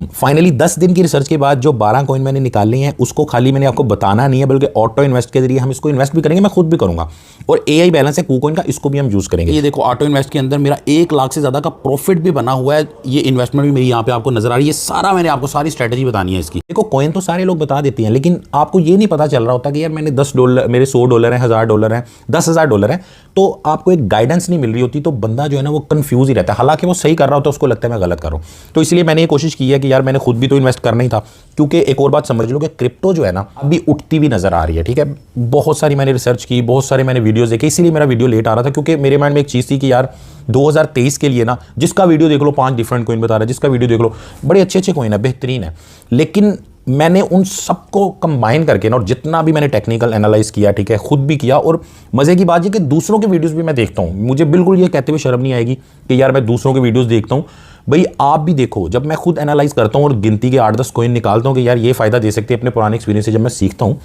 Finally 10 दिन की research के बाद जो 12 कॉइन मैंने निकाले हैं उसको खाली मैंने आपको बताना नहीं है, बल्कि ऑटो इन्वेस्ट के जरिए हम इसको इन्वेस्ट भी करेंगे, मैं खुद भी करूंगा। और एआई बैलेंस है KuCoin का, इसको भी हम यूज़ करेंगे। ये देखो ऑटो इन्वेस्ट के अंदर मेरा 1 लाख से ज़्यादा का प्रॉफिट भी बना हुआ है। ये इन्वेस्टमेंट भी मेरी यहाँ पे आपको नजर आ रही है। सारा मैंने आपको सारी स्ट्रैटेजी बतानी है इसकी। देखो कॉइन तो सारे लोग बता देते हैं, लेकिन आपको ये नहीं पता चल रहा होता कि यार मैंने $10, मेरे $100 हैं, $1000 हैं, $10,000 हैं, तो आपको एक गाइडेंस नहीं मिल रही होती, तो बंदा जो है ना वो कंफ्यूज ही रहता है। हालांकि वो सही कर रहा होता है, उसको लगता है मैं गलत कर रहा हूँ। तो इसलिए मैंने ये कोशिश की है कि यार मैंने खुद भी तो इन्वेस्ट करना ही था, क्योंकि एक और बात समझ लो कि क्रिप्टो जो है ना अभी उठती भी नजर आ रही है। ठीक है, बहुत सारी मैंने रिसर्च की, बहुत सारे मैंने वीडियोस देखे, इसीलिए मेरा वीडियो लेट आ रहा था, क्योंकि मेरे माइंड में एक चीज़ थी कि यार 2023 के लिए ना जिसका वीडियो देख लो 5 डिफरेंट कॉइन बता रहा है, जिसका वीडियो देख लो बड़े अच्छे अच्छे कॉइन है, बेहतरीन है, लेकिन मैंने उन सबको कंबाइन करके ना, और जितना भी मैंने टेक्निकल एनालाइज किया, ठीक है, खुद भी किया, और मज़े की बात ये कि दूसरों के वीडियोस भी मैं देखता हूँ। मुझे बिल्कुल ये कहते हुए शर्म नहीं आएगी कि यार मैं दूसरों के वीडियोस देखता हूँ। भाई आप भी देखो, जब मैं खुद एनालाइज करता हूँ और गिनती के 8-10 कॉइन निकालता हूँ कि यार ये फ़ायदा दे सकते हैं, अपने पुराने एक्सपीरियंस से जब मैं सीखता हूँ,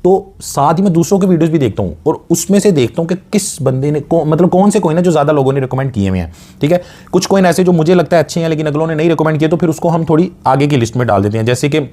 तो साथ ही मैं दूसरों के वीडियोस भी देखता हूँ और उसमें से देखता हूँ कि किस बंदे ने मतलब कौन से कॉइन है जो ज़्यादा लोगों ने रिकमेंड किए हुए हैं। ठीक है, कुछ कॉइन ऐसे जो मुझे लगता है अच्छे हैं, लेकिन अगलों ने नहीं रिकमेंड किए, तो फिर उसको हम थोड़ी आगे की लिस्ट में डाल देते हैं। जैसे कि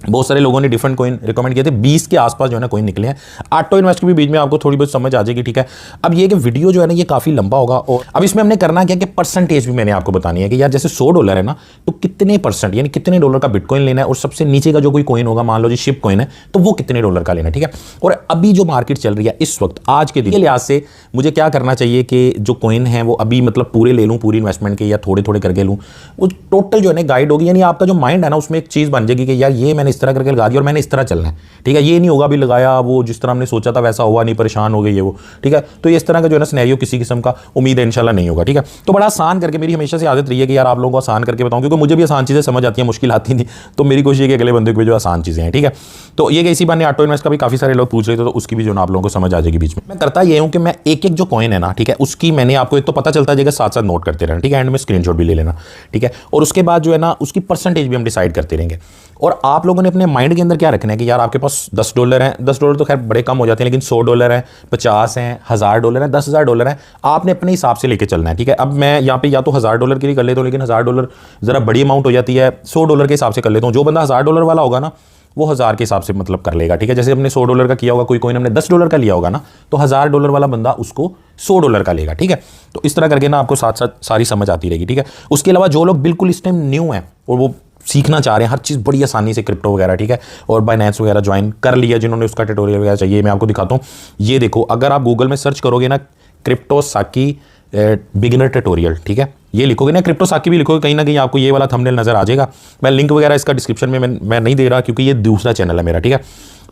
बहुत सारे लोगों ने डिफरेंट कॉइन रिकमेंड किए थे, 20 के आसपास जो है ना कॉइन निकले हैं। ऑटो इन्वेस्ट के भी बीच में आपको थोड़ी बहुत समझ आ जाएगी। ठीक है, अब ये कि वीडियो जो है ना ये काफ़ी लंबा होगा, और अब इसमें हमने करना क्या कि परसेंटेज भी मैंने आपको बतानी है कि यार जैसे $100 है ना, तो कितने परसेंट यानी कितने डॉलर का बिटकॉइन लेना है, और सबसे नीचे का जो कोई कॉइन होगा, मान लो जी शिप कॉइन है, तो वो कितने डॉलर का लेना है। ठीक है, और अभी जो मार्केट चल रही है इस वक्त आज के दिन के लिहाज से मुझे क्या करना चाहिए कि जो कॉइन है वो अभी मतलब पूरे ले लूँ, पूरी इन्वेस्टमेंट के, या थोड़े थोड़े करके लूँ, वो टोटल जो है ना गाइड होगी। यानी आपका जो माइंड है ना उसमें एक चीज़ बन जाएगी कि यार ये मैंने इस तरह करके लगा दिया और मैंने इस तरह चलना है। ठीक है, ये नहीं होगा अभी लगाया वो जिस तरह हमने सोचा था वैसा हुआ नहीं, परेशान हो गई ये वो। ठीक है, तो ये इस तरह का जो है ना सिनेरियो किसी किस्म का उम्मीद है इंशाल्लाह नहीं होगा। ठीक है, तो बड़ा आसान करके, मेरी हमेशा से आदत रही है कि यार आप लोगों को आसान करके बताऊं, क्योंकि मुझे भी आसान चीज़ें समझ आती हैं, मुश्किल आती नहीं, तो मेरी कोशिश है कि अगले बंदे को भी जो आसान चीज़ें हैं। ठीक है, तो ये इसी बार ऑटो इन्वेस्ट का भी काफ़ी सारे लोग पूछ रहे थे, तो उसकी भी जो ना आप लोगों को समझ आ जाएगी बीच में। मैं करता ये हूँ कि मैं एक एक जो कॉइन है ना, ठीक है, उसकी मैंने आपको एक तो पता चलता जाएगा, साथ साथ नोट करते रहना। ठीक है, एंड में स्क्रीनशॉट भी ले लेना। ठीक है, और उसके बाद जो है ना उसकी परसेंटेज भी हम डिसाइड करते रहेंगे। और आप लोगों ने अपने माइंड के अंदर क्या रखना है कि यार आपके पास $10 हैं, $10 तो खैर बड़े कम हो जाते हैं, लेकिन $100 हैं, 50 हैं, $1000 हैं, $10,000 हैं, आपने अपने हिसाब से लेके चलना है। ठीक है, अब मैं यहाँ पे या तो $1000 के लिए कर लेता हूँ, लेकिन $1000 ज़रा बड़ी अमाउंट हो जाती है, $100 के हिसाब से कर लेता हूँ। जो बंदा $1000 वाला होगा ना वो 1000 के हिसाब से मतलब कर लेगा। ठीक है, जैसे हमने $100 का किया होगा, कोई कॉइन हमने $10 का लिया होगा ना, तो $1000 वाला बंदा उसको $100 का लेगा। ठीक है, तो इस तरह करके ना आपको साथ साथ सारी समझ आती रहेगी। ठीक है, उसके अलावा जो लोग बिल्कुल इस टाइम न्यू हैं और वो सीखना चाह रहे हैं हर चीज़ बड़ी आसानी से, क्रिप्टो वगैरह, ठीक है, और बाइनेंस वगैरह ज्वाइन कर लिया, जिन्होंने उसका ट्यूटोरियल वगैरह चाहिए, मैं आपको दिखाता हूँ। ये देखो, अगर आप गूगल में सर्च करोगे ना क्रिप्टो साकी बिगिनर ट्यूटोरियल, ठीक है, ये लिखोगे ना, क्रिप्टो साकी भी लिखोगे, कहीं ना कहीं आपको ये वाला थंबनेल नजर आ जाएगा। मैं लिंक वगैरह इसका डिस्क्रिप्शन में मैं नहीं दे रहा, क्योंकि ये दूसरा चैनल है मेरा। ठीक है,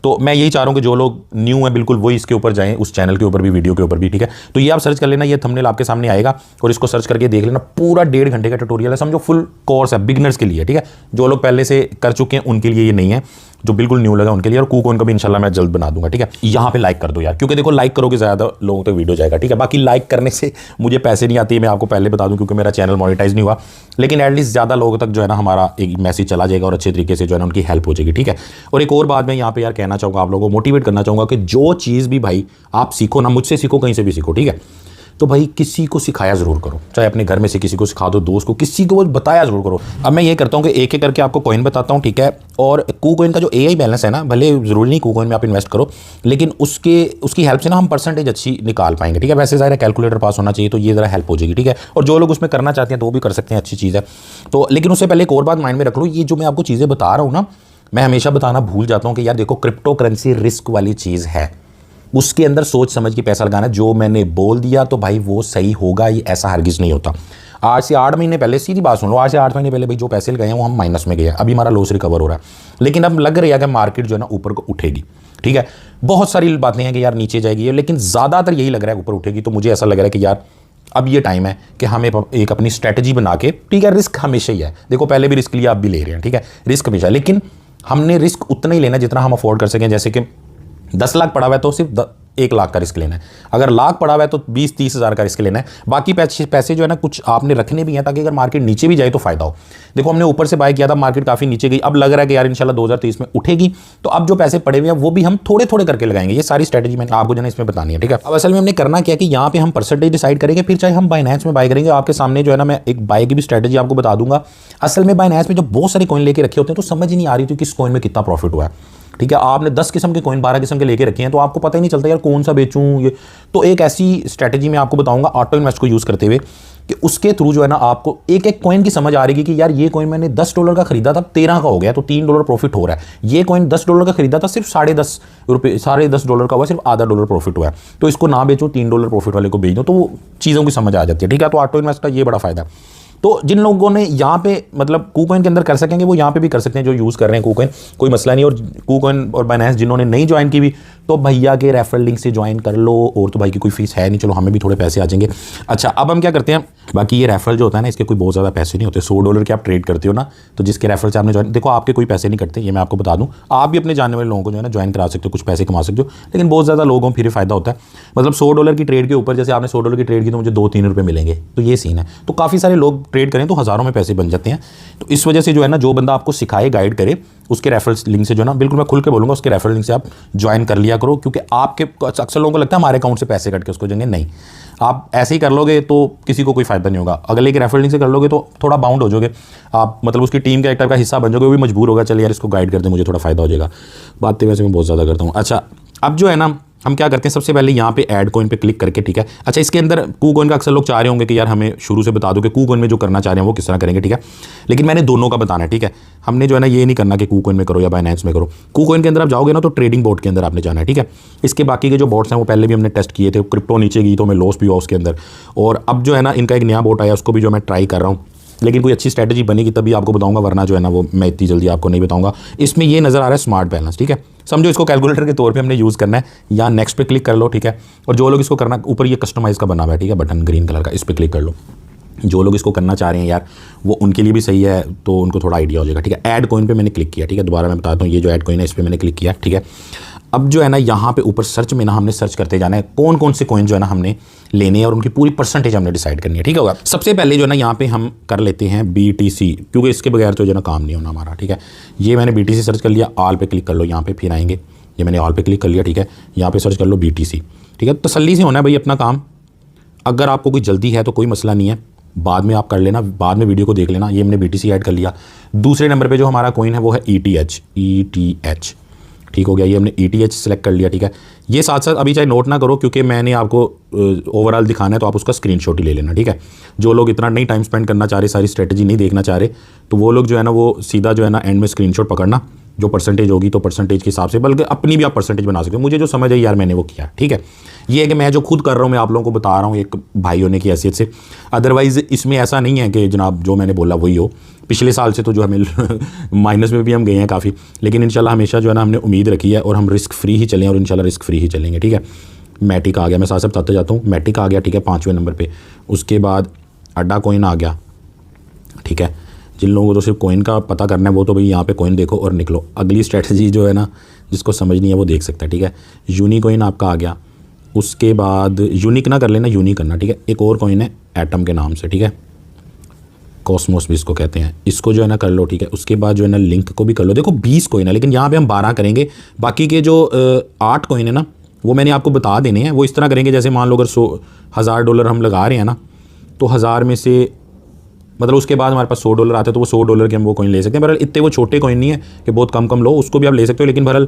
तो मैं यही चाह रहा हूँ कि जो लोग न्यू हैं बिल्कुल वही इसके ऊपर जाएं, उस चैनल के ऊपर भी, वीडियो के ऊपर भी। ठीक है, तो ये आप सर्च कर लेना, ये थंबनेल आपके सामने आएगा, और इसको सर्च करके देख लेना। पूरा 1.5 घंटे का ट्यूटोरियल है, समझो फुल कोर्स है बिगिनर्स के लिए। ठीक है, जो लोग पहले से कर चुके हैं उनके लिए ये नहीं है, जो बिल्कुल न्यू लगा उनके लिए। और KuCoin का भी इंशाल्लाह मैं जल्द बना दूंगा। ठीक है, यहाँ पे लाइक कर दो यार, क्योंकि देखो लाइक करोगे ज़्यादा लोगों तक वीडियो जाएगा। ठीक है, बाकी लाइक करने से मुझे पैसे नहीं आते, मैं आपको पहले बता दूं, क्योंकि मेरा चैनल मोनेटाइज नहीं हुआ, लेकिन एटलीस्ट ज़्यादा लोगों तक जो है ना हमारा एक मैसेज चला जाएगा और अच्छे तरीके से जो है ना उनकी हेल्प हो जाएगी। ठीक है, और एक और बात मैं यहाँ पे यार कहना चाहूँगा, आप लोगों को मोटिवेट करना चाहूँगा कि जो चीज़ भी भाई आप सीखो ना, मुझसे सीखो, कहीं से भी सीखो, ठीक है, तो भाई किसी को सिखाया ज़रूर करो, चाहे अपने घर में से किसी को सिखा दो, दोस्त को, किसी को बताया ज़रूर करो। अब मैं ये करता हूँ कि एक एक करके आपको कॉइन बताता हूँ। ठीक है, और KuCoin का जो AI बैलेंस है ना, भले ज़रूरी नहीं KuCoin में आप इन्वेस्ट करो, लेकिन उसकी हेल्प से ना हम परसेंटेज अच्छी निकाल पाएंगे। ठीक है, वैसे ज़ाहिर है कैलकुलेटर पास होना चाहिए, तो ये ज़रा हेल्प हो जाएगी। ठीक है, और जो लोग उसमें करना चाहते हैं तो वो भी कर सकते हैं, अच्छी चीज़ है। तो लेकिन उससे पहले एक और बात माइंड में रख लो, ये जो मैं आपको चीज़ें बता रहा हूँ ना, मैं हमेशा बताना भूल जाता हूँ कि यार देखो क्रिप्टो करेंसी रिस्क वाली चीज़ है, उसके अंदर सोच समझ के पैसा लगाना। जो मैंने बोल दिया तो भाई वो सही होगा, ये ऐसा हरगिज़ नहीं होता। आज से 8 महीने पहले, सीधी बात सुन लो, आज से 8 महीने पहले भाई जो पैसे लगाए हैं वो हम माइनस में गए हैं, अभी हमारा लॉस रिकवर हो रहा है, लेकिन अब लग रहा है कि मार्केट जो है ना ऊपर को उठेगी। ठीक है, बहुत सारी बातें हैं कि यार नीचे जाएगी, लेकिन ज़्यादातर यही लग रहा है ऊपर उठेगी। तो मुझे ऐसा लग रहा है कि यार अब ये टाइम है कि हमें एक अपनी स्ट्रैटेजी बना के, ठीक है, रिस्क हमेशा ही है, देखो पहले भी रिस्क लिया, अब भी ले रहे हैं, ठीक है, रिस्क हमेशा, लेकिन हमने रिस्क उतना ही लेना जितना हम अफोर्ड कर सकें। जैसे कि 10 लाख पड़ा हुआ है तो सिर्फ 1 लाख का रिस्क लेना है। अगर लाख पड़ा हुआ है तो 20-30 हज़ार का रिस्क लेना है। बाकी पैसे जो है ना कुछ आपने रखने भी हैं ताकि अगर मार्केट नीचे भी जाए तो फायदा हो। देखो हमने ऊपर से बाय किया था, मार्केट काफ़ी नीचे गई, अब लग रहा है कि यार इंशाल्लाह 2023 में उठेगी, तो अब जो पैसे पड़े हुए हैं वो भी हम थोड़े थोड़े करके लगाएंगे। ये सारी स्ट्रेटजी मैंने आपको जो है इसमें बतानी है, ठीक है। अब असल में हमने करना क्या कि यहाँ पे हम परसेंटेज डिसाइड करेंगे, फिर चाहे हम बाइनेंस में बाय करेंगे। आपके सामने जो है ना मैं एक बाय की भी स्ट्रेटजी आपको बता दूंगा। असल में बाइनेंस में जब बहुत सारे कॉइन लेके रखे होते हैं तो समझ ही नहीं आ रही थी किस कॉइन में कितना प्रॉफिट हुआ है, ठीक है। आपने 10 किस्म के कॉइन 12 किस्म के लेके रखे हैं तो आपको पता ही नहीं चलता यार कौन सा बेचूं। ये तो एक ऐसी स्ट्रेटजी मैं आपको बताऊंगा ऑटो इन्वेस्ट को यूज़ करते हुए कि उसके थ्रू जो है ना आपको एक एक कॉइन की समझ आ रही है कि यार ये कॉइन मैंने $10 का खरीदा था, 13 का हो गया तो $3 प्रॉफिट हो रहा है। ये कॉइन $10 का खरीदा था, सिर्फ $10.5 का हुआ, सिर्फ $0.5 प्रॉफिट हुआ है, तो इसको ना बेचो, $3 प्रॉफिट वाले को बेच दो, तो वो चीज़ों की समझ आ जाती है, ठीक है। तो ऑटो इन्वेस्ट का ये बड़ा फायदा है। तो जिन लोगों ने यहाँ पे मतलब KuCoin के अंदर कर सकेंगे वो यहाँ पे भी कर सकते हैं, जो यूज़ कर रहे हैं KuCoin, कोई मसला नहीं। और KuCoin और बाइनेंस जिन्होंने नहीं ज्वाइन की भी तो भैया के रेफरल लिंक से ज्वाइन कर लो, और तो भाई की कोई फीस है नहीं, चलो हमें भी थोड़े पैसे आ जाएंगे। अच्छा अब हम क्या करते हैं, बाकी ये रेफरल जो होता है ना इसके कोई बहुत ज़्यादा पैसे नहीं होते। $100 के आप ट्रेड करते हो ना, तो जिसके रेफरल से आपने ज्वाइन, देखो आपके कोई पैसे नहीं कटते, ये मैं आपको बता दूँ। आप भी अपने जानने वाले लोगों को जो है ना ज्वाइन करा सकते हो, कुछ पैसे कमा सकते हो, लेकिन बहुत ज़्यादा लोगों फिर फ़ायदा होता है। मतलब $100 की ट्रेड के ऊपर जैसे आपने $100 की ट्रेड की तो मुझे $2-3 मिलेंगे, तो ये सीन है। तो काफ़ी सारे लोग ट्रेड करें तो हज़ारों में पैसे बन जाते हैं। तो इस वजह से जो है ना जो बंदा आपको सिखाए गाइड करे उसके रेफरल लिंक से जो है ना, बिल्कुल मैं खुल के बोलूँगा, उसके रेफरल लिंक से आप ज्वाइन कर लिया करो। क्योंकि आपके अक्सर लोगों को लगता है हमारे अकाउंट से पैसे कट के उसको देंगे, नहीं, आप ऐसे ही कर लोगे तो किसी को कोई फायदा नहीं होगा। अगले के रेफरल लिंक से कर लोगे तो थोड़ा बाउंड हो जाओगे आप, मतलब उसकी टीम का एक टाइप का हिस्सा बन जाओगे, वो भी मजबूर होगा चल यार इसको गाइड कर दे, मुझे थोड़ा फायदा हो जाएगा। बातें वैसे मैं बहुत ज़्यादा करता हूँ। अच्छा अब जो है ना हम क्या करते हैं, सबसे पहले यहाँ पे ऐड कॉइन पे क्लिक करके, ठीक है। अच्छा इसके अंदर KuCoin का अक्सर लोग चाह रहे होंगे कि यार हमें शुरू से बता दो कि KuCoin में जो करना चाह रहे हैं वो किस तरह करेंगे, ठीक है। लेकिन मैंने दोनों का बताना है, ठीक है। हमने जो है ना ये नहीं करना कि KuCoin में करो या बाइनेंस में करो। KuCoin के अंदर आप जाओगे ना तो ट्रेडिंग बोट के अंदर आपने जाना है, ठीक है। इसके बाकी के जो बोट्स हैं वो पहले भी हमने टेस्ट किए थे, क्रिप्टो नीचे गई तो हमें लॉस भी हुआ उसके अंदर। और अब जो है ना इनका एक नया बोट आया, उसको भी जो मैं ट्राई कर रहा हूँ, लेकिन कोई अच्छी स्ट्रैटेजी बनेगी तभी आपको बताऊंगा, वरना जो है ना वो मैं इतनी जल्दी आपको नहीं बताऊंगा। इसमें ये नज़र आ रहा है स्मार्ट बैलेंस, ठीक है। समझो इसको कैलकुलेटर के तौर पे हमने यूज़ करना है। यहाँ नेक्स्ट पे क्लिक कर लो, ठीक है। और जो लोग इसको करना, ऊपर ये कस्टमाइज़ का बना हुआ है, ठीक है, बटन ग्रीन कलर का, इस पर क्लिक कर लो। जो लोग इसको करना चाह रहे हैं यार वो उनके लिए भी सही है, तो उनको थोड़ा आइडिया हो जाएगा, ठीक है। ऐड कॉइन पे मैंने क्लिक किया, ठीक है। दोबारा मैं बताता हूँ, ये जो ऐड कॉइन है इस पर मैंने क्लिक किया, ठीक है। अब जो है ना यहाँ पे ऊपर सर्च में ना हमने सर्च करते जाना है कौन कौन से कॉइन जो है ना हमने लेने हैं और उनकी पूरी परसेंटेज हमने डिसाइड करनी है, ठीक होगा। सबसे पहले जो है ना यहाँ पे हम कर लेते हैं BTC, क्योंकि इसके बगैर तो जो है ना काम नहीं होना हमारा, ठीक है। ये मैंने BTC सर्च कर लिया, ऑल पे क्लिक कर लो, यहाँ पे फिर आएंगे, ये मैंने ऑल पे क्लिक कर लिया, ठीक है। यहाँ पे सर्च कर लो BTC, ठीक है। तसल्ली से होना है भाई अपना काम। अगर आपको कोई जल्दी है तो कोई मसला नहीं है, बाद में आप कर लेना, बाद में वीडियो को देख लेना। ये हमने BTC ऐड कर लिया। दूसरे नंबर पे जो हमारा कॉइन है वो है ETH, ठीक हो गया। ये हमने ETH सेलेक्ट कर लिया, ठीक है। ये साथ साथ अभी चाहे नोट ना करो क्योंकि मैंने आपको ओवरऑल दिखाना है, तो आप उसका स्क्रीनशॉट ही ले लेना, ठीक है। जो लोग इतना नहीं टाइम स्पेंड करना चाह रहे, सारी स्ट्रेटजी नहीं देखना चाह रहे, तो वो लोग जो है ना वो सीधा जो है ना एंड में स्क्रीनशॉट पकड़ना, जो परसेंटेज होगी तो परसेंटेज के हिसाब से, बल्कि अपनी भी आप परसेंटेज बना सकते हो। मुझे जो समझ आई यार मैंने वो किया, ठीक है। ये है कि मैं जो खुद कर रहा हूँ मैं आप लोगों को बता रहा हूँ एक भाई होने की हैसियत से। अदरवाइज़ इसमें ऐसा नहीं है कि जनाब जो मैंने बोला वही हो। पिछले साल से तो जो हमें माइनस में भी हम गए हैं काफ़ी, लेकिन इंशाल्लाह हमेशा जो है ना हमने उम्मीद रखी है और हम रिस्क फ्री ही चलें, और इंशाल्लाह रिस्क फ्री ही चलेंगे, ठीक है। मैटिक आ गया, मैं साथ साथ बताते जाता हूँ। मैटिक आ गया, ठीक है, 5वें नंबर पे। उसके बाद अड्डा कॉइन आ गया, ठीक है। जिन लोगों को तो सिर्फ कॉइन का पता करना है वो तो भाई यहाँ पे कॉइन देखो और निकलो। अगली स्ट्रेटजी जो है ना जिसको समझनी है वो देख सकता है, ठीक है। यूनिकॉइन आपका आ गया। उसके बाद यूनिक ना कर लेना, यूनिक करना, ठीक है। एक और कॉइन है एटम के नाम से, ठीक है, कॉस्मोस भी इसको कहते हैं, इसको जो है ना कर लो, ठीक है। उसके बाद जो है ना लिंक को भी कर लो। देखो 20 कॉइन है, लेकिन यहाँ पे हम 12 करेंगे। बाकी के जो 8 कॉइन है ना वो मैंने आपको बता देने हैं। वो इस तरह करेंगे जैसे मान लो अगर $1,000 हम लगा रहे हैं ना, तो 1000 में से मतलब उसके बाद हमारे पास $100 आते हैं, तो वो $100 के हम वो कॉइन ले सकते हैं। बहरहाल इतने वो छोटे कॉइन नहीं है कि बहुत कम कम लो, उसको भी आप ले सकते हो। लेकिन बहरहाल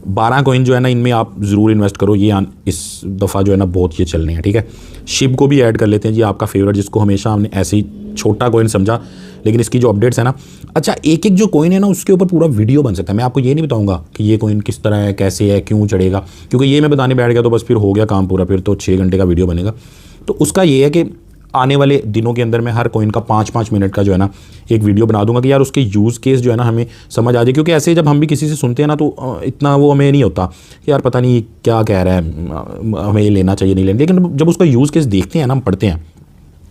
12 कॉइन जो है ना इनमें आप ज़रूर इन्वेस्ट करो। ये इस दफ़ा जो है ना बहुत ये चल रहे हैं, ठीक है। शिप को भी ऐड कर लेते हैं जी, आपका फेवरेट, जिसको हमेशा हमने ऐसे ही छोटा कॉइन समझा, लेकिन इसकी जो अपडेट्स है ना, अच्छा एक एक जो कॉइन है ना उसके ऊपर पूरा वीडियो बन सकता है। मैं आपको ये नहीं बताऊंगा कि ये कॉइन किस तरह है, कैसे है, क्यों चढ़ेगा, क्योंकि ये मैं बताने बैठ गया तो बस फिर हो गया काम पूरा, फिर तो 6 घंटे का वीडियो बनेगा। तो उसका ये है कि आने वाले दिनों के अंदर मैं हर कॉइन का 5-5 मिनट का जो है ना एक वीडियो बना दूंगा कि यार उसके यूज़ केस जो है ना हमें समझ आ जाए। क्योंकि ऐसे जब हम भी किसी से सुनते हैं ना तो इतना वो हमें नहीं होता कि यार पता नहीं क्या कह रहा है, हमें ये लेना चाहिए नहीं लेना। लेकिन जब उसका यूज़ केस देखते हैं ना, हम पढ़ते हैं,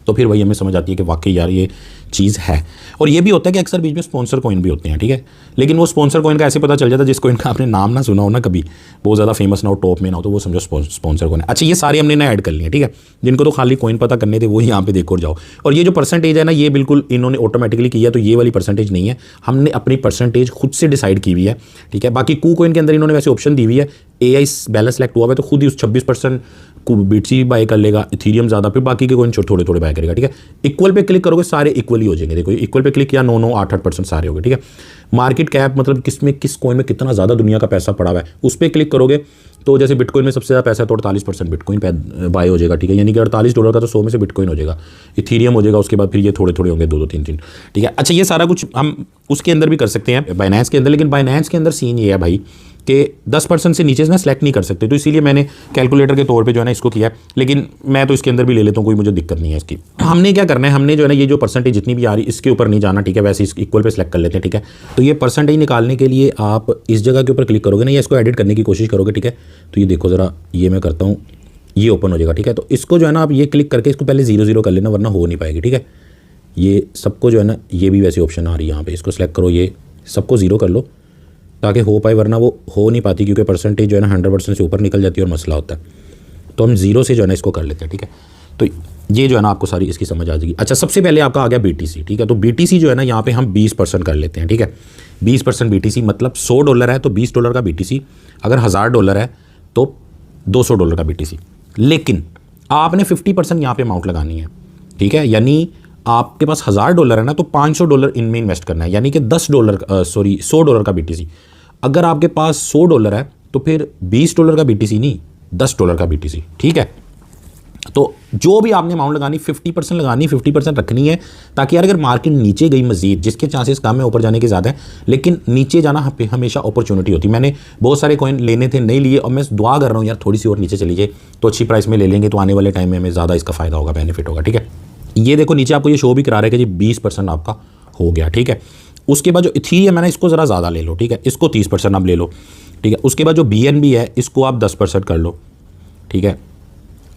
तो फिर वही हमें समझ आती है कि वाकई यार ये चीज़ है। और ये भी होता है कि अक्सर बीच में स्पॉन्सर कॉइन भी होते हैं, ठीक है, लेकिन वो स्पॉन्सर कॉइन का ऐसे पता चल जाता है जिस कॉइन का आपने नाम ना सुना हो ना, कभी बहुत ज़्यादा फेमस ना हो, टॉप में ना हो, तो वो समझो स्पॉन्सर कॉइन है। अच्छा, ये सारे हमने ना ऐड कर लिए, ठीक है, जिनको तो खाली कॉइन पता करने थे वो यहाँ पे देखो और जाओ। और ये जो परसेंटेज है ना, ये बिल्कुल इन्होंने ऑटोमेटिकली किया, तो ये वाली परसेंटेज नहीं है, हमने अपनी परसेंटेज खुद से डिसाइड की हुई है, ठीक है। बाकी कू कॉइन के अंदर इन्होंने वैसे ऑप्शन दी हुई है, AI बैलेंस सेलेक्ट हुआ है तो खुद ही उस 26% को BTC बाय कर लेगा, इथीरियम ज़्यादा, फिर बाकी के कॉइन थोड़े थोड़े बाय करेगा, ठीक है। इक्वल पे क्लिक करोगे सारे इक्वल ही हो जाएंगे, देखो इक्वल पे क्लिक किया 9-8% सारे हो गए, ठीक है। मार्केट कैप मतलब किस कॉइन में कितना ज़्यादा दुनिया का पैसा पड़ा हुआ है, उस पर क्लिक करोगे तो जैसे बिटकॉइन में सबसे ज़्यादा पैसा है तो 48% बिटकॉइन पे बाय हो जाएगा, ठीक है, यानी कि $48 का तो 100 में से बिटकॉइन हो जाएगा, इथीरियम हो जाएगा, उसके बाद फिर ये थोड़े थोड़े होंगे 2-2, 3-3, ठीक है। अच्छा, ये सारा कुछ हम उसके अंदर भी कर सकते हैं बाइनेंस के अंदर, लेकिन बाइनेंस के अंदर सीन ये है भाई कि 10% से नीचे ना सेलेक्ट नहीं कर सकते, तो इसीलिए मैंने कैलकुलेटर के तौर पे जो है ना इसको किया है, लेकिन मैं तो इसके अंदर भी ले लेता हूँ, कोई मुझे दिक्कत नहीं है इसकी। हमने क्या करना है, हमने जो है ना ये जो परसेंटेज जितनी भी आ रही इसके ऊपर नहीं जाना, ठीक है, वैसे इस इक्वल पे सेलेक्ट कर लेते हैं, ठीक है। तो ये परसेंटेज निकालने के लिए आप इस जगह के ऊपर क्लिक करोगे ना, या इसको एडिट करने की कोशिश करोगे, ठीक है, तो ये देखो ज़रा, ये मैं करता हूँ, ये ओपन हो जाएगा, ठीक है। तो इसको जो है ना आप ये क्लिक करके इसको पहले 0-0 कर लेना, वरना हो नहीं पाएगी, ठीक है। ये सबको जो है ना, ये भी वैसे ऑप्शन आ रही है यहाँ पे, इसको सेलेक्ट करो, ये सबको 0 कर लो ताकि हो पाए, वरना वो हो नहीं पाती क्योंकि परसेंटेज जो है ना 100% से ऊपर निकल जाती है और मसला होता है। तो हम 0 से जो है ना इसको कर लेते हैं, ठीक है। तो ये जो है ना आपको सारी इसकी समझ आ जाएगी। अच्छा, सबसे पहले आपका आ गया BTC, ठीक है। तो BTC जो है ना यहाँ पे हम 20% कर लेते हैं, ठीक है। 20% BTC मतलब $100 है तो $20 का BTC, अगर $1000 है तो $200 का BTC, लेकिन आपने 50% यहाँ पे अमाउंट लगानी है, ठीक है। यानी आपके पास $1000 है ना, तो $500 इनमें इन्वेस्ट करना है, यानी कि $100 का BTC। अगर आपके पास $100 है तो फिर $20 का BTC नहीं, $10 का BTC, ठीक है। तो जो भी आपने अमाउंट लगानी 50% लगानी, 50% रखनी है, ताकि यार अगर मार्केट नीचे गई मजीद, जिसके चांसेस कम है, ऊपर जाने के ज़्यादा है, लेकिन नीचे जाना हमेशा अपॉर्चुनिटी होती है। मैंने बहुत सारे कॉइन लेने थे, नहीं लिए, और मैं दुआ कर रहा हूँ यार थोड़ी सी और नीचे चली जाए तो अच्छी प्राइस में ले लेंगे, तो आने वाले टाइम में हमें ज़्यादा इसका फ़ायदा होगा, बेनिफिट होगा, ठीक है। ये देखो नीचे आपको ये शो भी करा रहा है कि जी 20% आपका हो गया, ठीक है। उसके बाद जो इथीरियम है ना, इसको ज़रा ज़्यादा ले लो, ठीक है, इसको 30% आप ले लो, ठीक है। उसके बाद जो BNB है इसको आप 10% कर लो, ठीक है।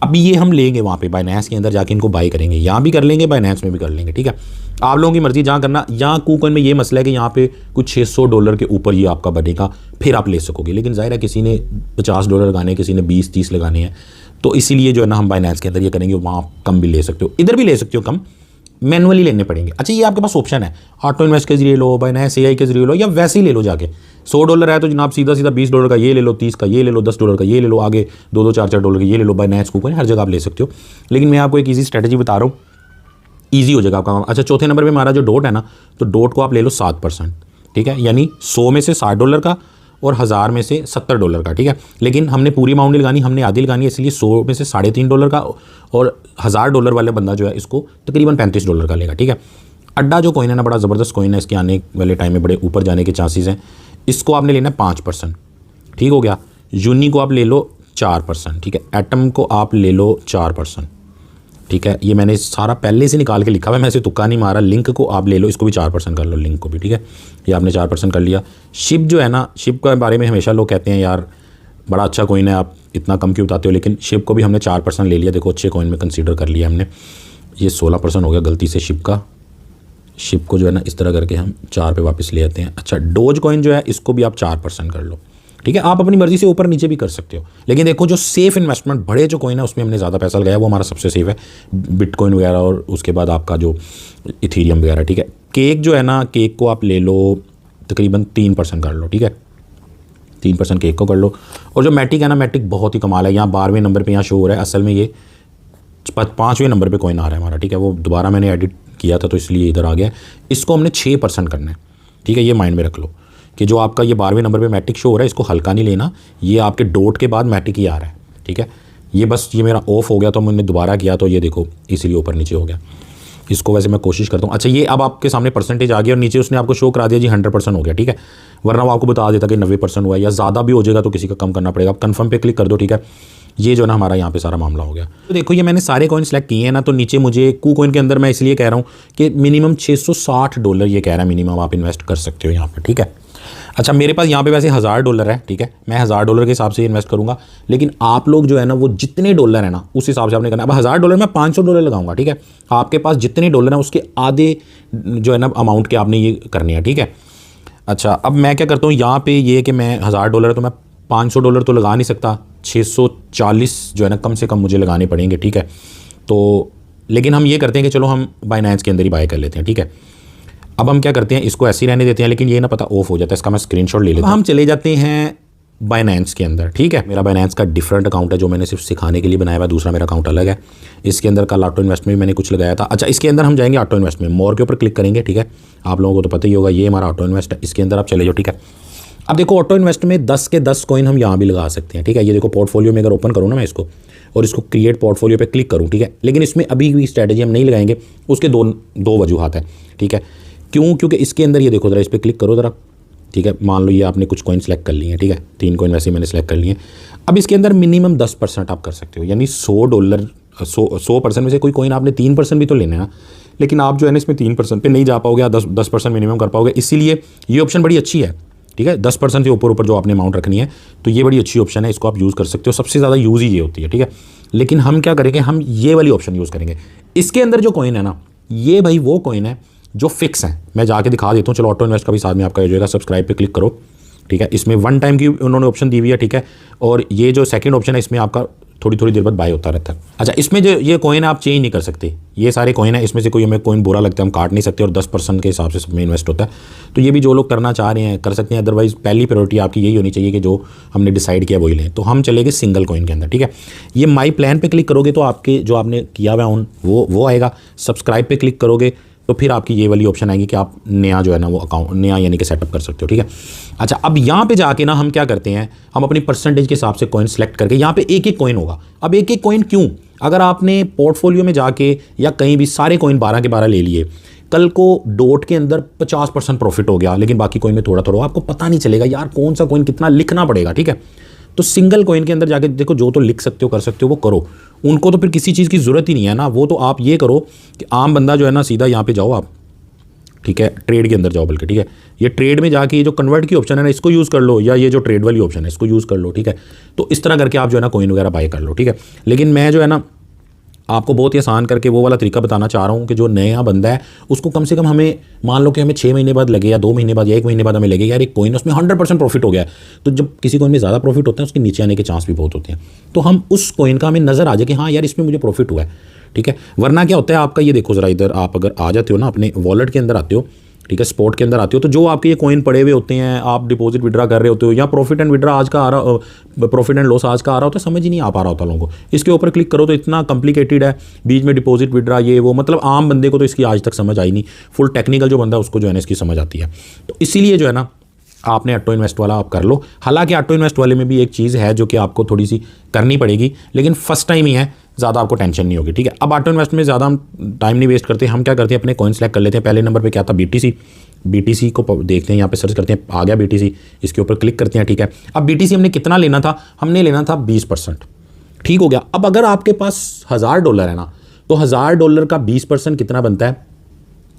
अभी ये हम लेंगे वहाँ पे बाइनेंस के अंदर जाके इनको बाई करेंगे, यहाँ भी कर लेंगे, बाइनेंस में भी कर लेंगे, ठीक है। आप लोगों की मर्जी जहाँ करना। यहाँ कूकॉइन में ये मसला है कि यहाँ पे कुछ $600 के ऊपर ये आपका बनेगा, फिर आप ले सकोगे, लेकिन जाहिर है किसी ने $50 लगाने, किसी ने 20-30 लगाने हैं, तो इसीलिए जो है ना हम बाइनेंस के अंदर ये करेंगे, वहाँ कम भी ले सकते हो, इधर भी ले सकते हो कम, मैनुअली लेने पड़ेंगे। अच्छा, ये आपके पास ऑप्शन है, ऑटो इन्वेस्ट के जरिए लो, बाइनेंस AI के जरिए लो, या वैसे ही ले लो जाके। $100 है तो जनाब सीधा $20 का ये ले लो, 30 का ये ले लो, $10 का ये ले लो, आगे $2-2, $4-4 का ये ले लो। बाइनेंस कूपन हर जगह आप ले सकते हो, लेकिन मैं आपको एक ईजी स्ट्रेटजी बता रहा हूँ, ईजी हो जाएगा आपका काम। अच्छा, चौथे नंबर पर हमारा जो डॉट है ना, तो डॉट को आप ले लो 7%, ठीक है, यानी 100 में से $60 का और 1000 में से $70 का, ठीक है। लेकिन हमने पूरी अमाउंट लगानी, हमने आधी लगानी है, इसलिए 100 में से $3.5 का, और $1000 वाले बंदा जो है इसको तकरीबन $35 का लेगा, ठीक है। अड्डा जो कॉइन है ना, बड़ा ज़बरदस्त कॉइन है, इसके आने वाले टाइम में बड़े ऊपर जाने के चांसेस हैं। इसको आपने लेना है 5%, ठीक हो गया। यूनी को आप ले लो 4%, ठीक है। एटम को आप ले लो 4%, ठीक है। ये मैंने सारा पहले से निकाल के लिखा हुआ है, मैं ऐसे तुक्का नहीं मारा। लिंक को आप ले लो, इसको भी 4% कर लो, लिंक को भी, ठीक है। ये आपने 4% कर लिया। शिप जो है ना, शिप के बारे में हमेशा लोग कहते हैं यार बड़ा अच्छा कॉइन है, आप इतना कम क्यों बताते हो, लेकिन शिप को भी हमने 4% ले लिया, देखो अच्छे कॉइन में कंसीडर कर लिया हमने। ये 16% हो गया गलती से शिप का। शिप को जो है ना इस तरह करके हम 4 पे वापस ले आते हैं। अच्छा, डोज कॉइन जो है इसको भी आप 4% कर लो, ठीक है। आप अपनी मर्जी से ऊपर नीचे भी कर सकते हो, लेकिन देखो जो सेफ इन्वेस्टमेंट बड़े जो कॉइन है उसमें हमने ज़्यादा पैसा लगाया, वो हमारा सबसे सेफ है, बिटकॉइन वगैरह, और उसके बाद आपका जो इथीरियम वगैरह, ठीक है। केक जो है ना, केक को आप ले लो तकरीबन 3% कर लो, ठीक है, 3% केक को कर लो। और जो मैटिक है ना, मैटिक बहुत ही कमाल है, यहाँ 12वें नंबर पर यहाँ शो हो रहा है, असल में ये 5वें नंबर पर कॉइन आ रहा है हमारा, ठीक है। वो दोबारा मैंने एडिट किया था तो इसलिए इधर आ गया। इसको हमने 6% करना है, ठीक है। ये माइंड में रख लो कि जो आपका ये 12वें नंबर पे मैटिक शो हो रहा है, इसको हल्का नहीं लेना, ये आपके डॉट के बाद मैटिक ही आ रहा है, ठीक है। ये बस ये मेरा ऑफ हो गया तो मैंने दोबारा किया तो ये देखो इसीलिए ऊपर नीचे हो गया। इसको वैसे मैं कोशिश करता हूँ। अच्छा, ये अब आपके सामने परसेंटेज आ गया और नीचे उसने आपको शो करा दिया जी 100% हो गया, ठीक है। वरना वो आपको बता देता कि 90% हुआ है, या ज़्यादा भी हो जाएगा तो किसी का कम करना पड़ेगा। आप कन्फर्म पे क्लिक कर दो, ठीक है। ये जो ना हमारा यहाँ पे सारा मामला हो गया। तो देखो ये मैंने सारे कॉइन सेलेक्ट किए हैं ना, तो नीचे मुझे कू कॉइन के अंदर मैं इसलिए कह रहा हूँ कि मिनिमम $660 ये कह रहा है मिनिमम आप इन्वेस्ट कर सकते हो यहाँ पर, ठीक है। अच्छा मेरे पास यहाँ पे वैसे $1000 है, ठीक है, मैं $1000 के हिसाब से इन्वेस्ट करूँगा, लेकिन आप लोग जो है ना वो जितने डॉलर है ना उस हिसाब से आपने करना है। अब $1000 में $500 लगाऊंगा, ठीक है, आपके पास जितने डॉलर हैं उसके आधे जो है ना अमाउंट के आपने ये करने हैं, ठीक है। अच्छा अब मैं क्या करता हूँ यहाँ पे ये कि मैं $1000 तो मैं $500 तो लगा नहीं सकता, 640 जो है ना कम से कम मुझे लगाने पड़ेंगे, ठीक है। तो लेकिन हम ये करते हैं कि चलो हम बाइनेंस के अंदर ही बाय कर लेते हैं, ठीक है। अब हम क्या करते हैं, इसको ऐसे ही रहने देते हैं, लेकिन ये ना पता ऑफ हो जाता है, इसका मैं स्क्रीनशॉट ले लेता हूँ। हम चले जाते हैं बाइनेंस के अंदर, ठीक है। मेरा बाइनेंस का डिफरेंट अकाउंट है जो मैंने सिर्फ सिखाने के लिए बनाया हुआ, दूसरा मेरा अकाउंट अलग है। इसके अंदर कल ऑटो इन्वेस्ट में भी मैंने कुछ लगाया था। अच्छा इसके अंदर हम जाएंगे ऑटो इन्वेस्ट में, मोर के ऊपर क्लिक करेंगे, ठीक है, आप लोगों को तो पता ही होगा ये हमारा ऑटो इन्वेस्ट है, इसके अंदर आप चले जाओ, ठीक है। अब देखो ऑटो इन्वेस्ट में 10 के 10 कॉइन हम यहाँ भी लगा सकते हैं, ठीक है। ये देखो पोर्टफोलियो में अगर ओपन करूँ ना मैं इसको और इसको क्रिएट पोर्टफोलियो पे क्लिक करूँ, ठीक है, लेकिन इसमें अभी भी स्ट्रैटेजी हम नहीं लगाएंगे, उसके दो वजूहात है, ठीक है। क्यों? क्योंकि इसके अंदर ये देखो ज़रा, इस पर क्लिक करो ज़रा, ठीक है। मान लो ये आपने कुछ कॉइन सेलेक्ट कर लिए हैं, ठीक है, 3 कॉइन वैसे मैंने सेलेक्ट कर लिए हैं। अब इसके अंदर मिनिमम 10% आप कर सकते हो, यानी $100 में से कोई कॉइन आपने 3% भी तो लेना है ना, लेकिन आप जो है ना इसमें 3% पे नहीं जा पाओगे, 10% मिनिमम कर पाओगे, इसीलिए ये ऑप्शन बड़ी अच्छी है, ठीक है। 10% से ऊपर जो आपने अमाउंट रखनी है, तो ये बड़ी अच्छी ऑप्शन है, इसको आप यूज़ कर सकते हो, सबसे ज़्यादा यूज़ ही ये होती है, ठीक है। लेकिन हम क्या करेंगे, हम ये वाली ऑप्शन यूज़ करेंगे। इसके अंदर जो कॉइन है ना, ये भाई वो कॉइन है जो फिक्स है, मैं जाके दिखा देता हूँ। चलो ऑटो इन्वेस्ट का भी साथ में आपका हो जाएगा, सब्सक्राइब पे क्लिक करो, ठीक है। इसमें 1 टाइम की उन्होंने ऑप्शन दी हुई है, ठीक है। और ये जो सेकंड ऑप्शन है इसमें आपका थोड़ी देर बाद बाय होता रहता है। अच्छा इसमें जो ये कॉइन है आप चेंज नहीं कर सकते, ये सारे कॉइन है, इसमें से कोई हमें कॉइन बुरा लगता है हम काट नहीं सकते, और 10% के हिसाब से सब में इन्वेस्ट होता है। तो ये भी जो लोग करना चाह रहे हैं कर सकते हैं, अदरवाइज पहली प्रायोरिटी आपकी यही होनी चाहिए कि जो हमने डिसाइड किया वही लें। तो हम चलेंगे सिंगल कॉइन के अंदर, ठीक है। ये माई प्लान पे क्लिक करोगे तो आपके जो आपने किया हुआ ऑन वो आएगा। सब्सक्राइब पे क्लिक करोगे तो फिर आपकी ये वाली ऑप्शन आएगी कि आप नया जो है ना वो अकाउंट नया यानी कि सेटअप कर सकते हो, ठीक है। अच्छा अब यहाँ पे जाके ना हम क्या करते हैं, हम अपनी परसेंटेज के हिसाब से कॉइन सेलेक्ट करके यहाँ पे एक कॉइन होगा। अब एक कॉइन क्यों? अगर आपने पोर्टफोलियो में जाके या कहीं भी सारे कॉइन 12 के 12 ले लिए, कल को डॉट के अंदर 50% प्रॉफिट हो गया, लेकिन बाकी कॉइन में थोड़ा आपको पता नहीं चलेगा यार कौन सा कॉइन कितना, लिखना पड़ेगा, ठीक है। तो सिंगल कॉइन के अंदर जाके देखो, जो तो लिख सकते हो कर सकते हो वो करो, उनको तो फिर किसी चीज़ की ज़रूरत ही नहीं है ना। वो तो आप ये करो कि आम बंदा जो है ना सीधा यहाँ पे जाओ आप, ठीक है, ट्रेड के अंदर जाओ बल्कि, ठीक है। ये ट्रेड में जाके ये जो कन्वर्ट की ऑप्शन है ना इसको यूज़ कर लो, या ये जो ट्रेड वाली ऑप्शन है इसको यूज़ कर लो, ठीक है। तो इस तरह करके आप जो है ना कॉइन वगैरह बाय कर लो, ठीक है। लेकिन मैं जो है ना आपको बहुत ही आसान करके वो वाला तरीका बताना चाह रहा हूँ कि जो नया बंदा है उसको कम से कम हमें मान लो कि हमें 6 महीने बाद लगे या 2 महीने बाद या 1 महीने बाद हमें लगे यार एक कॉइन उसमें 100% प्रॉफिट हो गया है। तो जब किसी कॉइन में ज़्यादा प्रॉफिट होता है उसके नीचे आने के चांस भी बहुत होते हैं, तो हम उस कॉइन का हमें नज़र आ जाए कि हाँ यार इसमें मुझे प्रॉफिट हुआ है, ठीक है। वरना क्या होता है आपका, ये देखो ज़रा इधर आप अगर आ जाते हो ना अपने वॉलेट के अंदर आते हो, ठीक है, स्पॉट के अंदर आते हो, तो जो आपके ये कॉइन पड़े हुए होते हैं, आप डिपॉजिट विड्रा कर रहे होते हो या प्रॉफिट एंड विड्रा आज का आ रहा, प्रॉफिट एंड लॉस आज का आ रहा होता है, समझ ही नहीं आ पा रहा होता लोगों को। इसके ऊपर क्लिक करो तो इतना कॉम्प्लिकेटेड है, बीच में डिपॉजिट विड्रा ये वो, मतलब आम बंदे को तो इसकी आज तक समझ आई नहीं, फुल टेक्निकल जो बंदा है उसको जो है ना इसकी समझ आती है। तो इसीलिए जो है ना आपने ऑटो इन्वेस्ट वाला आप कर लो। हालांकि ऑटो इन्वेस्ट वाले में भी एक चीज़ है जो कि आपको थोड़ी सी करनी पड़ेगी, लेकिन फर्स्ट टाइम ही है, ज़्यादा आपको टेंशन नहीं होगी, ठीक है। अब ऑटो इन्वेस्ट में ज़्यादा हम टाइम नहीं वेस्ट करते, हम क्या करते हैं अपने कॉइन सेलेक्ट कर लेते हैं। पहले नंबर पे क्या था, BTC को देखते हैं, यहाँ पे सर्च करते हैं, आ गया BTC, इसके ऊपर क्लिक करते हैं, ठीक है। अब BTC हमने कितना लेना था, हमने लेना था 20%, ठीक हो गया। अब अगर आपके पास $1000 है ना, तो $1000 का 20% कितना बनता है,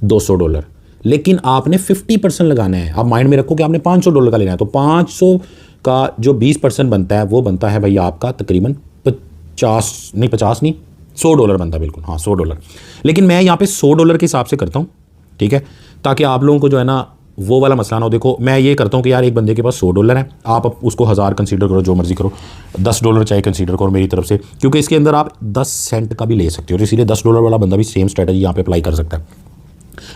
$200, लेकिन आपने 50% लगाना है। आप माइंड में रखो कि आपने $500 का लेना है, तो 500 का जो 20% बनता है वो बनता है भाई आपका तकरीबन $50 नहीं $100 बनता है, बिल्कुल हाँ $100। लेकिन मैं यहाँ पे $100 के हिसाब से करता हूँ, ठीक है, ताकि आप लोगों को जो है ना वो वाला मसला ना हो। देखो मैं ये करता हूँ कि यार एक बंदे के पास $100 है, आप उसको 1000 कंसीडर करो, जो मर्जी करो, $10 चाहे कंसीडर करो मेरी तरफ से, क्योंकि इसके अंदर आप 10 सेंट का भी ले सकते हो, तो इसीलिए $10 वाला बंदा भी सेम स्ट्रेटजी यहाँ पे अप्लाई कर सकता है।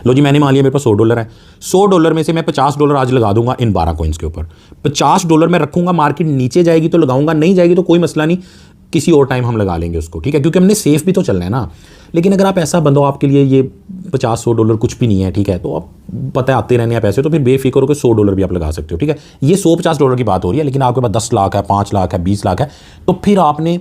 लो जी, मैंने मान लिया मेरे पास $100 है, $100 में से मैं $50 आज लगा दूंगा इन 12 कॉइन्स के ऊपर। $50 मैं रखूंगा, मार्केट नीचे जाएगी तो लगाऊंगा, नहीं जाएगी तो कोई मसला नहीं, किसी और टाइम हम लगा लेंगे उसको, ठीक है, क्योंकि हमने सेफ भी तो चलना है ना। लेकिन अगर आप ऐसा बंदो आपके लिए ये $50-100 कुछ भी नहीं है, ठीक है, तो आप पता है आते रहने हैं पैसे, तो फिर बेफिक्र होकर $100 भी आप लगा सकते हो, ठीक है। ये $150 की बात हो रही है, लेकिन आपके पास 10 लाख है, 5 लाख है, 20 लाख है, तो फिर आपने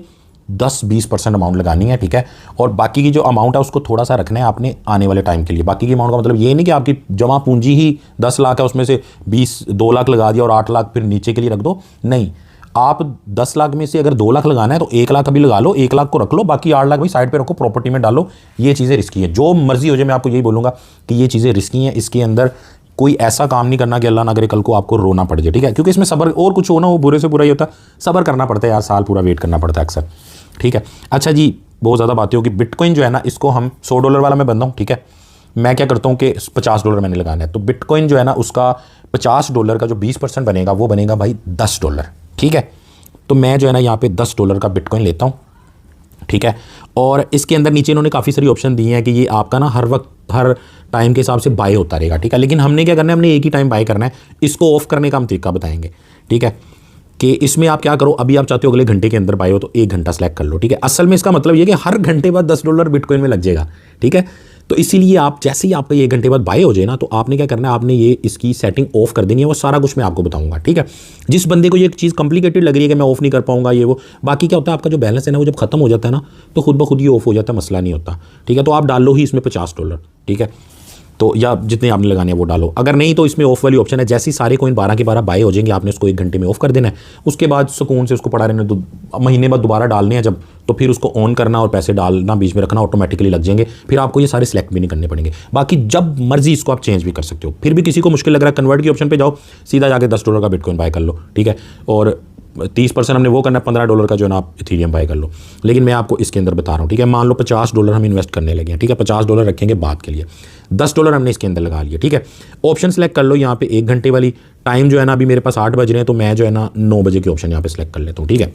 10-20% अमाउंट लगानी है, ठीक है। और बाकी की जो अमाउंट है उसको थोड़ा सा रखना है आपने आने वाले टाइम के लिए। बाकी की अमाउंट का मतलब ये नहीं कि आपकी जमा पूंजी ही 10 लाख है, उसमें से 2 लाख लगा दिया और 8 लाख फिर नीचे के लिए रख दो, नहीं। आप 10 लाख में से अगर 2 लाख लगाना है तो 1 लाख अभी लगा लो, 1 लाख को रख लो, बाकी 8 लाख भी साइड पे रखो, प्रॉपर्टी में डालो। ये चीज़ें रिस्की है, जो मर्जी हो जाए, मैं आपको यही बोलूँगा कि ये चीज़ें रिस्की हैं, इसके अंदर कोई ऐसा काम नहीं करना कि अल्लाह ना करे कल को आपको रोना पड़ जाए, ठीक है, क्योंकि इसमें सब्र और कुछ होना वो बुरे से बुरा ही होता है, सब्र करना पड़ता है यार, साल पूरा वेट करना पड़ता है अक्सर, ठीक है। अच्छा जी, बहुत ज़्यादा बातें होगी। बिटकॉइन जो है ना, इसको हम $100 वाला मैं बंदा हूँ, ठीक है। मैं क्या करता हूँ कि $50 मैंने लगाना है, तो बिटकॉइन जो है ना उसका $50 का जो 20% बनेगा वो बनेगा भाई $10, ठीक है। तो मैं जो है ना यहाँ पे $10 का बिटकॉइन लेता हूँ, ठीक है। और इसके अंदर नीचे इन्होंने काफ़ी सारी ऑप्शन दी हैं कि ये आपका ना हर वक्त हर टाइम के हिसाब से बाय होता रहेगा, ठीक है। लेकिन हमने क्या करना है, हमने एक ही टाइम बाय करना है। इसको ऑफ करने का हम तरीका बताएंगे, ठीक है, कि इसमें आप क्या करो, अभी आप चाहते हो अगले घंटे के अंदर बाय हो तो 1 घंटा सेलेक्ट कर लो, ठीक है। असल में इसका मतलब ये कि हर घंटे बाद $10 बिटकॉइन में लग जाएगा, ठीक है। तो इसीलिए आप जैसे ही आपका ये 1 घंटे बाद बाय हो जाए ना, तो आपने क्या करना है, आपने ये इसकी सेटिंग ऑफ कर देनी है। वो सारा कुछ मैं आपको बताऊंगा, ठीक है। जिस बंदे को ये चीज़ कॉम्प्लिकेटेड लग रही है कि मैं ऑफ नहीं कर पाऊंगा ये वो, बाकी क्या होता है, आपका जो बैलेंस है ना वो जब खत्म हो जाता है ना तो खुद ब खुद ये ऑफ हो जाता है, मसला नहीं होता, ठीक है। तो आप डाल लो ही इसमें $50, ठीक है, तो या जितने आपने लगाने हैं वो डालो। अगर नहीं तो इसमें ऑफ वाली ऑप्शन है, जैसे ही सारे कोइन 12 के 12 बाय हो जाएंगे, आपने उसको 1 घंटे में ऑफ कर देना है। उसके बाद सुकून से उसको पड़ा रहने दो, महीने बाद दोबारा डालने हैं जब, तो फिर उसको ऑन करना और पैसे डालना बीच में रखना, ऑटोमेटिकली लग जाएंगे। फिर आपको ये सारे सिलेक्ट भी नहीं करने पड़ेंगे। बाकी जब मर्जी इसको आप चेंज भी कर सकते हो। फिर भी किसी को मुश्किल लग रहा है, कन्वर्ट की ऑप्शन पर जाओ, सीधा जाके $10 का बिटकॉइन बाय कर लो, ठीक है। और 30% हमने वो करना है, $15 का जो है ना आप इथीरियम बाय कर लो। लेकिन मैं आपको इसके अंदर बता रहा हूँ, ठीक है। मान लो $50 हम इन्वेस्ट करने लगे हैं, ठीक है, $50 रखेंगे बात के लिए, $10 हमने इसके अंदर लगा लिया, ठीक है। ऑप्शन सेलेक्ट कर लो यहाँ पे 1 घंटे वाली। टाइम जो है ना अभी मेरे पास 8 बज रहे हैं, तो मैं जो है ना 9 बजे की ऑप्शन यहाँ पे सेलेक्ट कर लेता हूँ, ठीक है,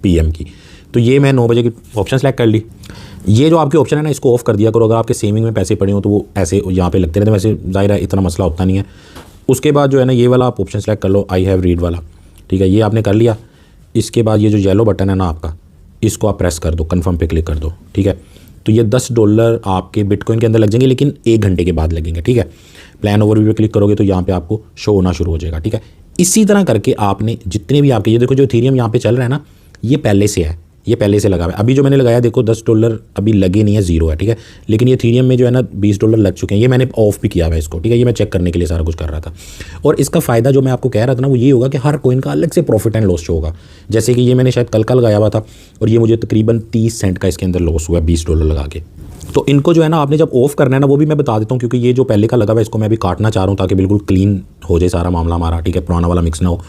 PM की। तो ये मैं 9 बजे की ऑप्शन सेलेक्ट कर ली। ये जो आपके ऑप्शन है ना, इसको ऑफ कर दिया करो। अगर आपके सेविंग में पैसे पड़े हो तो वो ऐसे यहाँ पे लगते रहते हैं, वैसे जाहिर है इतना मसला होता नहीं है। उसके बाद जो है ना ये वाला आप ऑप्शन सेलेक्ट कर लो, आई हैव रीड वाला, ठीक है, ये आपने कर लिया। इसके बाद ये जो येलो बटन है ना आपका, इसको आप प्रेस कर दो, कन्फर्म पे क्लिक कर दो, ठीक है। तो ये $10 आपके बिटकॉइन के अंदर लग जाएंगे, लेकिन 1 घंटे के बाद लगेंगे, ठीक है। प्लान ओवरव्यू पे क्लिक करोगे तो यहाँ पे आपको शो होना शुरू हो जाएगा, ठीक है। इसी तरह करके आपने जितने भी आपके, ये देखो जो इथीरियम यहाँ पे चल रहा है ना, ये पहले से है, ये पहले से लगा हुआ है। अभी जो मैंने लगाया देखो $10 अभी लगे नहीं है, 0 है, ठीक है। लेकिन ये इथीरियम में जो है ना $20 लग चुके हैं। ये मैंने ऑफ भी किया हुआ है इसको, ठीक है। ये मैं चेक करने के लिए सारा कुछ कर रहा था। और इसका फ़ायदा जो मैं आपको कह रहा था ना वो ये होगा कि हर कोइन का अलग से प्रॉफिट एंड लॉस होगा। जैसे कि ये मैंने शायद कल का लगाया हुआ था और ये मुझे तकरीबन 30 सेंट का इसके अंदर लॉस हुआ है $20 लगा के। तो इनको जो है ना आपने जब ऑफ करना है ना, वो भी मैं बता देता हूँ, क्योंकि ये जो पहले का लगा हुआ है इसको मैं अभी काटना चाह रहा हूँ ताकि बिल्कुल क्लीन हो जाए सारा मामला हमारा, ठीक है, पुराना वाला मिक्स ना हो।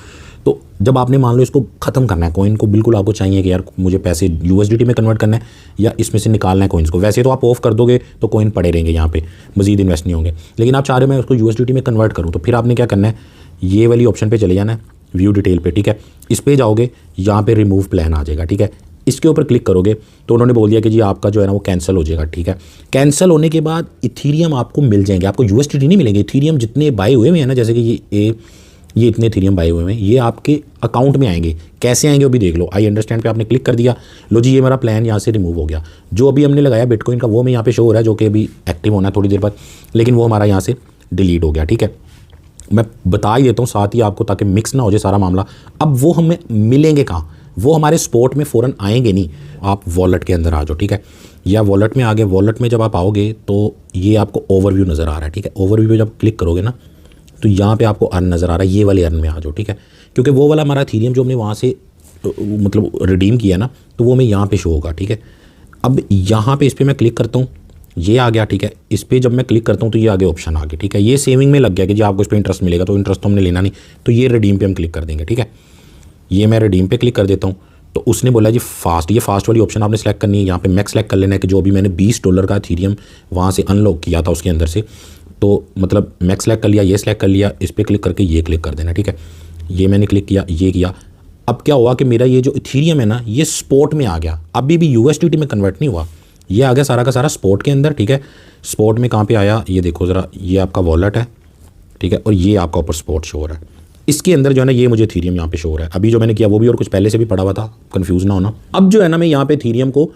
तो जब आपने मान लो इसको ख़त्म करना है कॉइन को, बिल्कुल आपको चाहिए कि यार मुझे पैसे USDT में कन्वर्ट करना है या इसमें से निकालना है कॉइन्स को। वैसे तो आप ऑफ कर दोगे तो कॉइन पड़े रहेंगे यहाँ पे, मजीद इन्वेस्ट नहीं होंगे। लेकिन आप चाह रहे हो मैं उसको USDT में कन्वर्ट करूँ, तो फिर आपने क्या करना है, ये वाली ऑप्शन पर चले जाना है, व्यू डिटेल पे, ठीक है। इस पर जाओगे, यहाँ पर रिमूव प्लान आ जाएगा, ठीक है। इसके ऊपर क्लिक करोगे तो उन्होंने बोल दिया कि जी आपका जो है ना वो कैंसिल हो जाएगा, ठीक है। कैंसिल होने के बाद इथीरियम आपको मिल जाएंगे, आपको USDT नहीं मिलेंगे। इथीरियम जितने बाय हुए हैं ना, जैसे कि ये इतने इथीरियम बाय हुए हैं, ये आपके अकाउंट में आएंगे। कैसे आएंगे वो भी देख लो। आई अंडरस्टैंड पे आपने क्लिक कर दिया, लो जी ये मेरा प्लान यहाँ से रिमूव हो गया। जो अभी हमने लगाया बिटकॉइन का वो मैं यहाँ पे शो हो रहा है, जो कि अभी एक्टिव होना है थोड़ी देर बाद, लेकिन वो हमारा यहाँ से डिलीट हो गया, ठीक है। मैं बता ही देता हूँ साथ ही आपको, ताकि मिक्स ना हो जाए सारा मामला। अब वो हमें मिलेंगे कहाँ, वो हमारे स्पॉट में फ़ौरन आएंगे नहीं। आप वॉलेट के अंदर आ जाओ, ठीक है, या वॉलेट में आ गए। वॉलेट में जब आप आओगे तो ये आपको ओवरव्यू नज़र आ रहा है, ठीक है। ओवरव्यू पे जब क्लिक करोगे ना तो यहाँ पे आपको अर्न नज़र आ रहा है, ये वाले अर्न में आ जाओ, ठीक है। क्योंकि वो वाला हमारा इथीरियम जो हमने वहाँ से मतलब रिडीम किया ना, तो वो हमें यहाँ पे शो होगा, ठीक है। अब यहाँ पे इस पर मैं क्लिक करता हूँ, ये आ गया, ठीक है। इस पर जब मैं क्लिक करता हूँ तो ये आगे ऑप्शन आ गया, ठीक है। ये सेविंग में लग गया कि जी आपको इस पर इंटरेस्ट मिलेगा, तो इंटरेस्ट तो हमने लेना नहीं, तो ये रिडीम पे हम क्लिक कर देंगे, ठीक है। ये मैं रिडीम पे क्लिक कर देता हूँ, तो उसने बोला जी फास्ट, ये फास्ट वाली ऑप्शन आपने सेलेक्ट करनी है। यहाँ पे मैक्स सेलेक्ट कर लेना है कि जो अभी मैंने $20 का इथीरियम वहाँ से अनलॉक किया था उसके अंदर से, तो मतलब मैक्स सेलेक्ट कर लिया, ये सेलेक्ट कर लिया, इस पर क्लिक करके ये क्लिक कर देना, ठीक है। ये मैंने क्लिक किया, ये किया। अब क्या हुआ कि मेरा ये जो इथीरियम है ना, ये स्पॉट में आ गया, अभी भी USDT में कन्वर्ट नहीं हुआ, ये आ गया सारा का सारा स्पॉट के अंदर, ठीक है। स्पॉट में कहाँ पे आया, ये देखो ज़रा, ये आपका वॉलेट है, ठीक है, और ये आपका ऊपर स्पॉट शो हो रहा है। इसके अंदर जो है ना ये मुझे इथीरियम यहाँ पे शो हो रहा है। अभी जो मैंने किया वो भी और कुछ पहले से भी पड़ा हुआ था, कंफ्यूज ना होना। अब जो है ना मैं यहाँ पे इथीरियम को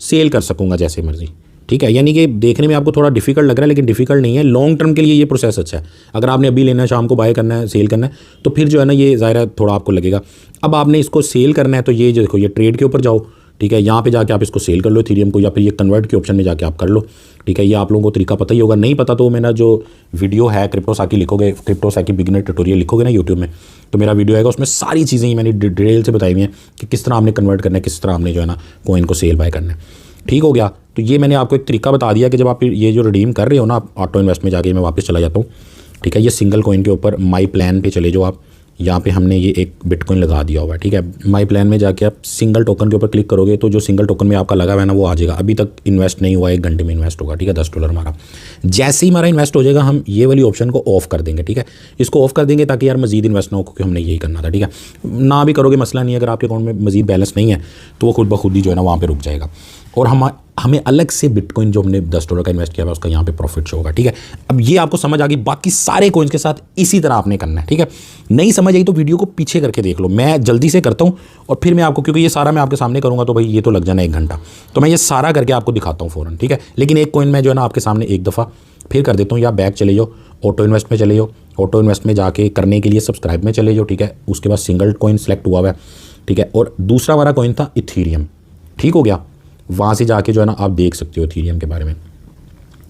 सेल कर सकूँगा जैसे मर्जी, ठीक है। यानी कि देखने में आपको थोड़ा डिफिकल्ट लग रहा है, लेकिन डिफिकल्ट नहीं है। लॉन्ग टर्म के लिए ये प्रोसेस अच्छा है। अगर आपने अभी लेना है, शाम को बाय करना है, सेल करना है, तो फिर जो है ना ये ज़ाहिर है थोड़ा आपको लगेगा। अब आपने इसको सेल करना है तो ये जो देखो, ये ट्रेड के ऊपर जाओ, ठीक है। यहाँ पे जाके आप इसको सेल कर लो इथीरियम को, या फिर ये कन्वर्ट के ऑप्शन में जाके आप कर लो, ठीक है। ये आप लोगों को तरीका पता ही होगा, नहीं पता तो मेरा जो वीडियो है क्रिप्टोसाकी लिखोगे, क्रिप्टोसाकी बिगिनर ट्यूटोरियल लिखोगे ना यूट्यूब में, तो मेरा वीडियो आएगा, उसमें सारी चीज़ें ही मैंने डिटेल से बताई हुई हैं कि किस तरह आपने कन्वर्ट करना है, किस तरह आपने जो है ना कॉइन को सेल बाय करना है, ठीक हो गया। तो ये मैंने आपको एक तरीका बता दिया कि जब आप ये जो रिडीम कर रहे हो ना, आप ऑटो इन्वेस्ट में जाके, मैं वापस चला जाता हूँ, ठीक है। ये सिंगल कॉइन के ऊपर माई प्लान पे चले जाओ आप, यहाँ पे हमने ये एक बिटकॉइन लगा दिया हुआ है, ठीक है। माई प्लान में जाके आप सिंगल टोकन के ऊपर क्लिक करोगे तो जो सिंगल टोकन में आपका लगा हुआ है ना वो आ जाएगा। अभी तक इन्वेस्ट नहीं हुआ, 1 घंटे में इन्वेस्ट होगा, ठीक है, $10 हमारा। जैसे ही हमारा इन्वेस्ट हो जाएगा हम ये वाली ऑप्शन को ऑफ कर देंगे, ठीक है। इसको ऑफ कर देंगे ताकि यार मजीद इन्वेस्ट ना हो, क्योंकि हमने यही करना था, ठीक है। ना भी करोगे मसला नहीं है, अगर आपके अकाउंट में मजीद बैलेंस नहीं है तो वो खुद ब खुद ही जो है ना वहाँ पर रुक जाएगा, और हमें अलग से बिटकॉइन जो हमने $10 का इन्वेस्ट किया है उसका यहाँ पे प्रॉफिट शो होगा, ठीक है। अब ये आपको समझ आ गई, बाकी सारे कॉइन्स के साथ इसी तरह आपने करना है, ठीक है। नहीं समझ आई तो वीडियो को पीछे करके देख लो, मैं जल्दी से करता हूँ और फिर मैं आपको, क्योंकि ये सारा मैं आपके सामने करूँगा तो भाई ये तो लग जाना 1 घंटा, तो मैं ये सारा करके आपको दिखाता हूँ फ़ौरन, ठीक है। लेकिन एक कॉइन मैं जो है ना आपके सामने एक दफ़ा फिर कर देता हूँ, या बैक चले जाओ, ऑटो इन्वेस्ट में चले जाओ, ऑटो इन्वेस्ट में जाके करने के लिए सब्सक्राइब में चले जाओ, ठीक है। उसके बाद सिंगल कॉइन सेलेक्ट हुआ है, ठीक है। और दूसरा वाला कॉइन था इथीरियम, ठीक हो गया। वहाँ से जाके जो है ना आप देख सकते हो इथीरियम के बारे में।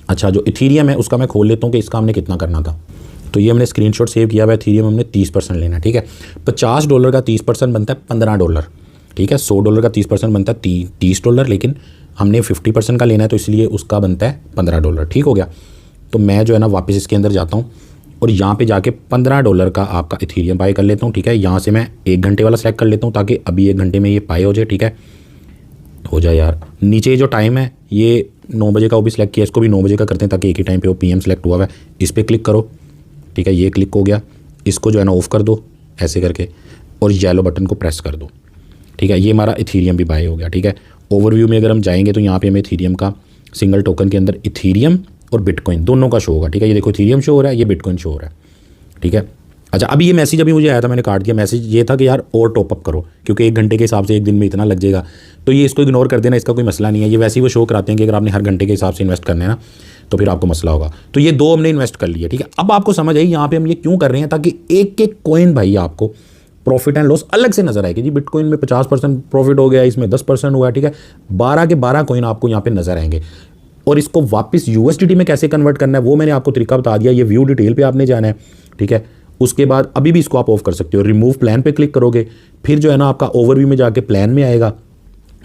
अच्छा, जो इथीरियम है उसका मैं खोल लेता हूँ कि इसका हमने कितना करना था। तो ये हमने स्क्रीनशॉट सेव किया हुआ है, इथीरियम हमने 30% लेना है, ठीक है। $50 का 30% बनता है $15, ठीक है। $100 का 30% बनता है $30, लेकिन हमने 50% का लेना है तो इसलिए उसका बनता है $15, ठीक हो गया। तो मैं जो है ना वापस इसके अंदर जाता हूँ और यहाँ पे जाके $15 का आपका इथीरियम बाय कर लेता हूँ, ठीक है। यहाँ से मैं 1 घंटे वाला सेलेक्ट कर लेता हूँ ताकि अभी 1 घंटे में ये बाय हो जाए, ठीक है। हो जाए यार, नीचे जो टाइम है ये 9 बजे का वो भी सिलेक्ट किया, इसको भी 9 बजे का करते हैं ताकि एक ही टाइम पे वो PM सेलेक्ट हुआ है। इस पर क्लिक करो, ठीक है, ये क्लिक हो गया। इसको जो है ना ऑफ कर दो ऐसे करके और येलो बटन को प्रेस कर दो, ठीक है। ये हमारा इथीरियम भी बाय हो गया, ठीक है। ओवरव्यू में अगर हम जाएंगे तो यहाँ पे हमें इथीरियम का सिंगल टोकन के अंदर इथीरियम और बिटकॉइन दोनों का शो होगा, ठीक है। ये देखो इथीरियम शो हो रहा है, ये बिटकॉइन शो हो रहा है, ठीक है। अच्छा, अभी ये मैसेज अभी मुझे आया था, मैंने काट दिया। मैसेज ये था कि यार और टॉपअप करो, क्योंकि 1 घंटे के हिसाब से 1 दिन में इतना लग जाएगा, तो ये इसको इग्नोर कर देना, इसका कोई मसला नहीं है। ये वैसे ही वो शो कराते हैं कि अगर आपने हर घंटे के हिसाब से इन्वेस्ट करना है ना तो फिर आपको मसला होगा। तो ये 2 हमने इन्वेस्ट कर लिए, ठीक है। अब आपको समझ आई यहाँ पे हम ये क्यों कर रहे हैं, ताकि एक एक कॉइन भाई आपको प्रॉफिट एंड लॉस अलग से नजर आएगी। जी बिटकॉइन में 50% प्रॉफिट हो गया, इसमें 10% हुआ, ठीक है। 12 के 12 कॉइन आपको यहाँ पे नजर आएंगे। और इसको वापस USDT में कैसे कन्वर्ट करना है वो मैंने आपको तरीका बता दिया। ये व्यू डिटेल पे आपने जाना है, ठीक है। उसके बाद अभी भी इसको आप ऑफ कर सकते हो, रिमूव प्लान पे क्लिक करोगे, फिर जो है ना आपका ओवरव्यू में जाके प्लान में आएगा,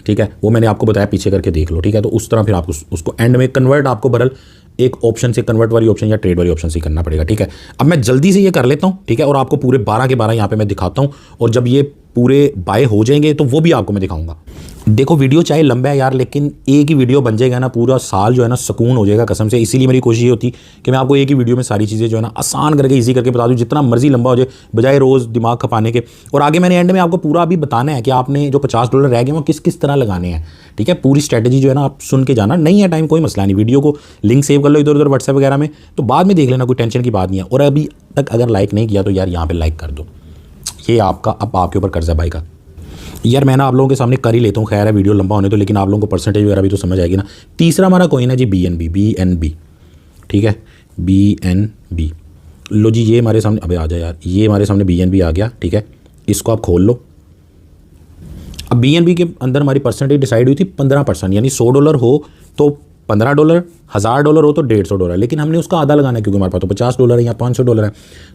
ठीक है। वो मैंने आपको बताया, पीछे करके देख लो, ठीक है। तो उस तरह फिर आपको उसको एंड में कन्वर्ट आपको बरल एक ऑप्शन से कन्वर्ट वाली ऑप्शन या ट्रेड वाली ऑप्शन से करना पड़ेगा, ठीक है। अब मैं जल्दी से ये कर लेता हूँ, ठीक है, और आपको पूरे 12 के 12 यहाँ पे मैं दिखाता हूँ, और जब ये पूरे बाय हो जाएंगे तो वो भी आपको मैं दिखाऊंगा। देखो वीडियो चाहे लंबा है यार, लेकिन एक ही वीडियो बन जाएगा ना, पूरा साल जो है ना सुकून हो जाएगा कसम से। इसीलिए मेरी कोशिश ये होती कि मैं आपको एक ही वीडियो में सारी चीज़ें जो है ना आसान करके ईजी करके बता दूँ, जितना मर्जी लंबा हो जाए, बजाय रोज़ दिमाग खपाने के। और आगे मैंने एंड में आपको पूरा अभी बताना है कि आपने जो $50 रह गए वो किस किस तरह लगाने हैं, ठीक है। पूरी स्ट्रैटेजी जो है ना आप सुन के जाना, नहीं है टाइम कोई मसला नहीं, वीडियो को लिंक सेव कर लो इधर उधर व्हाट्सएप वगैरह में, तो बाद में देख लेना, कोई टेंशन की बात नहीं है। और अभी तक अगर लाइक नहीं किया तो यार यहाँ पर लाइक कर दो, ये आपका अब आपके ऊपर कर्जा भाई का। यार मैं ना आप लोगों के सामने कर ही लेता हूँ, खैर है वीडियो लंबा होने तो, लेकिन आप लोगों को परसेंटेज वगैरह भी तो समझ आएगी ना। तीसरा हमारा कॉइन है जी BNB, ठीक है, BNB। लो जी ये हमारे सामने, अबे आ जाए यार, ये हमारे सामने BNB आ गया, ठीक है। इसको आप खोल लो। अब BNB के अंदर हमारी परसेंटेज डिसाइड हुई थी 15%, यानी $100 हो तो $15, $1000 हो तो $150, लेकिन हमने उसका आधा लगाना है क्योंकि हमारे पास तो $50 है या $500 है,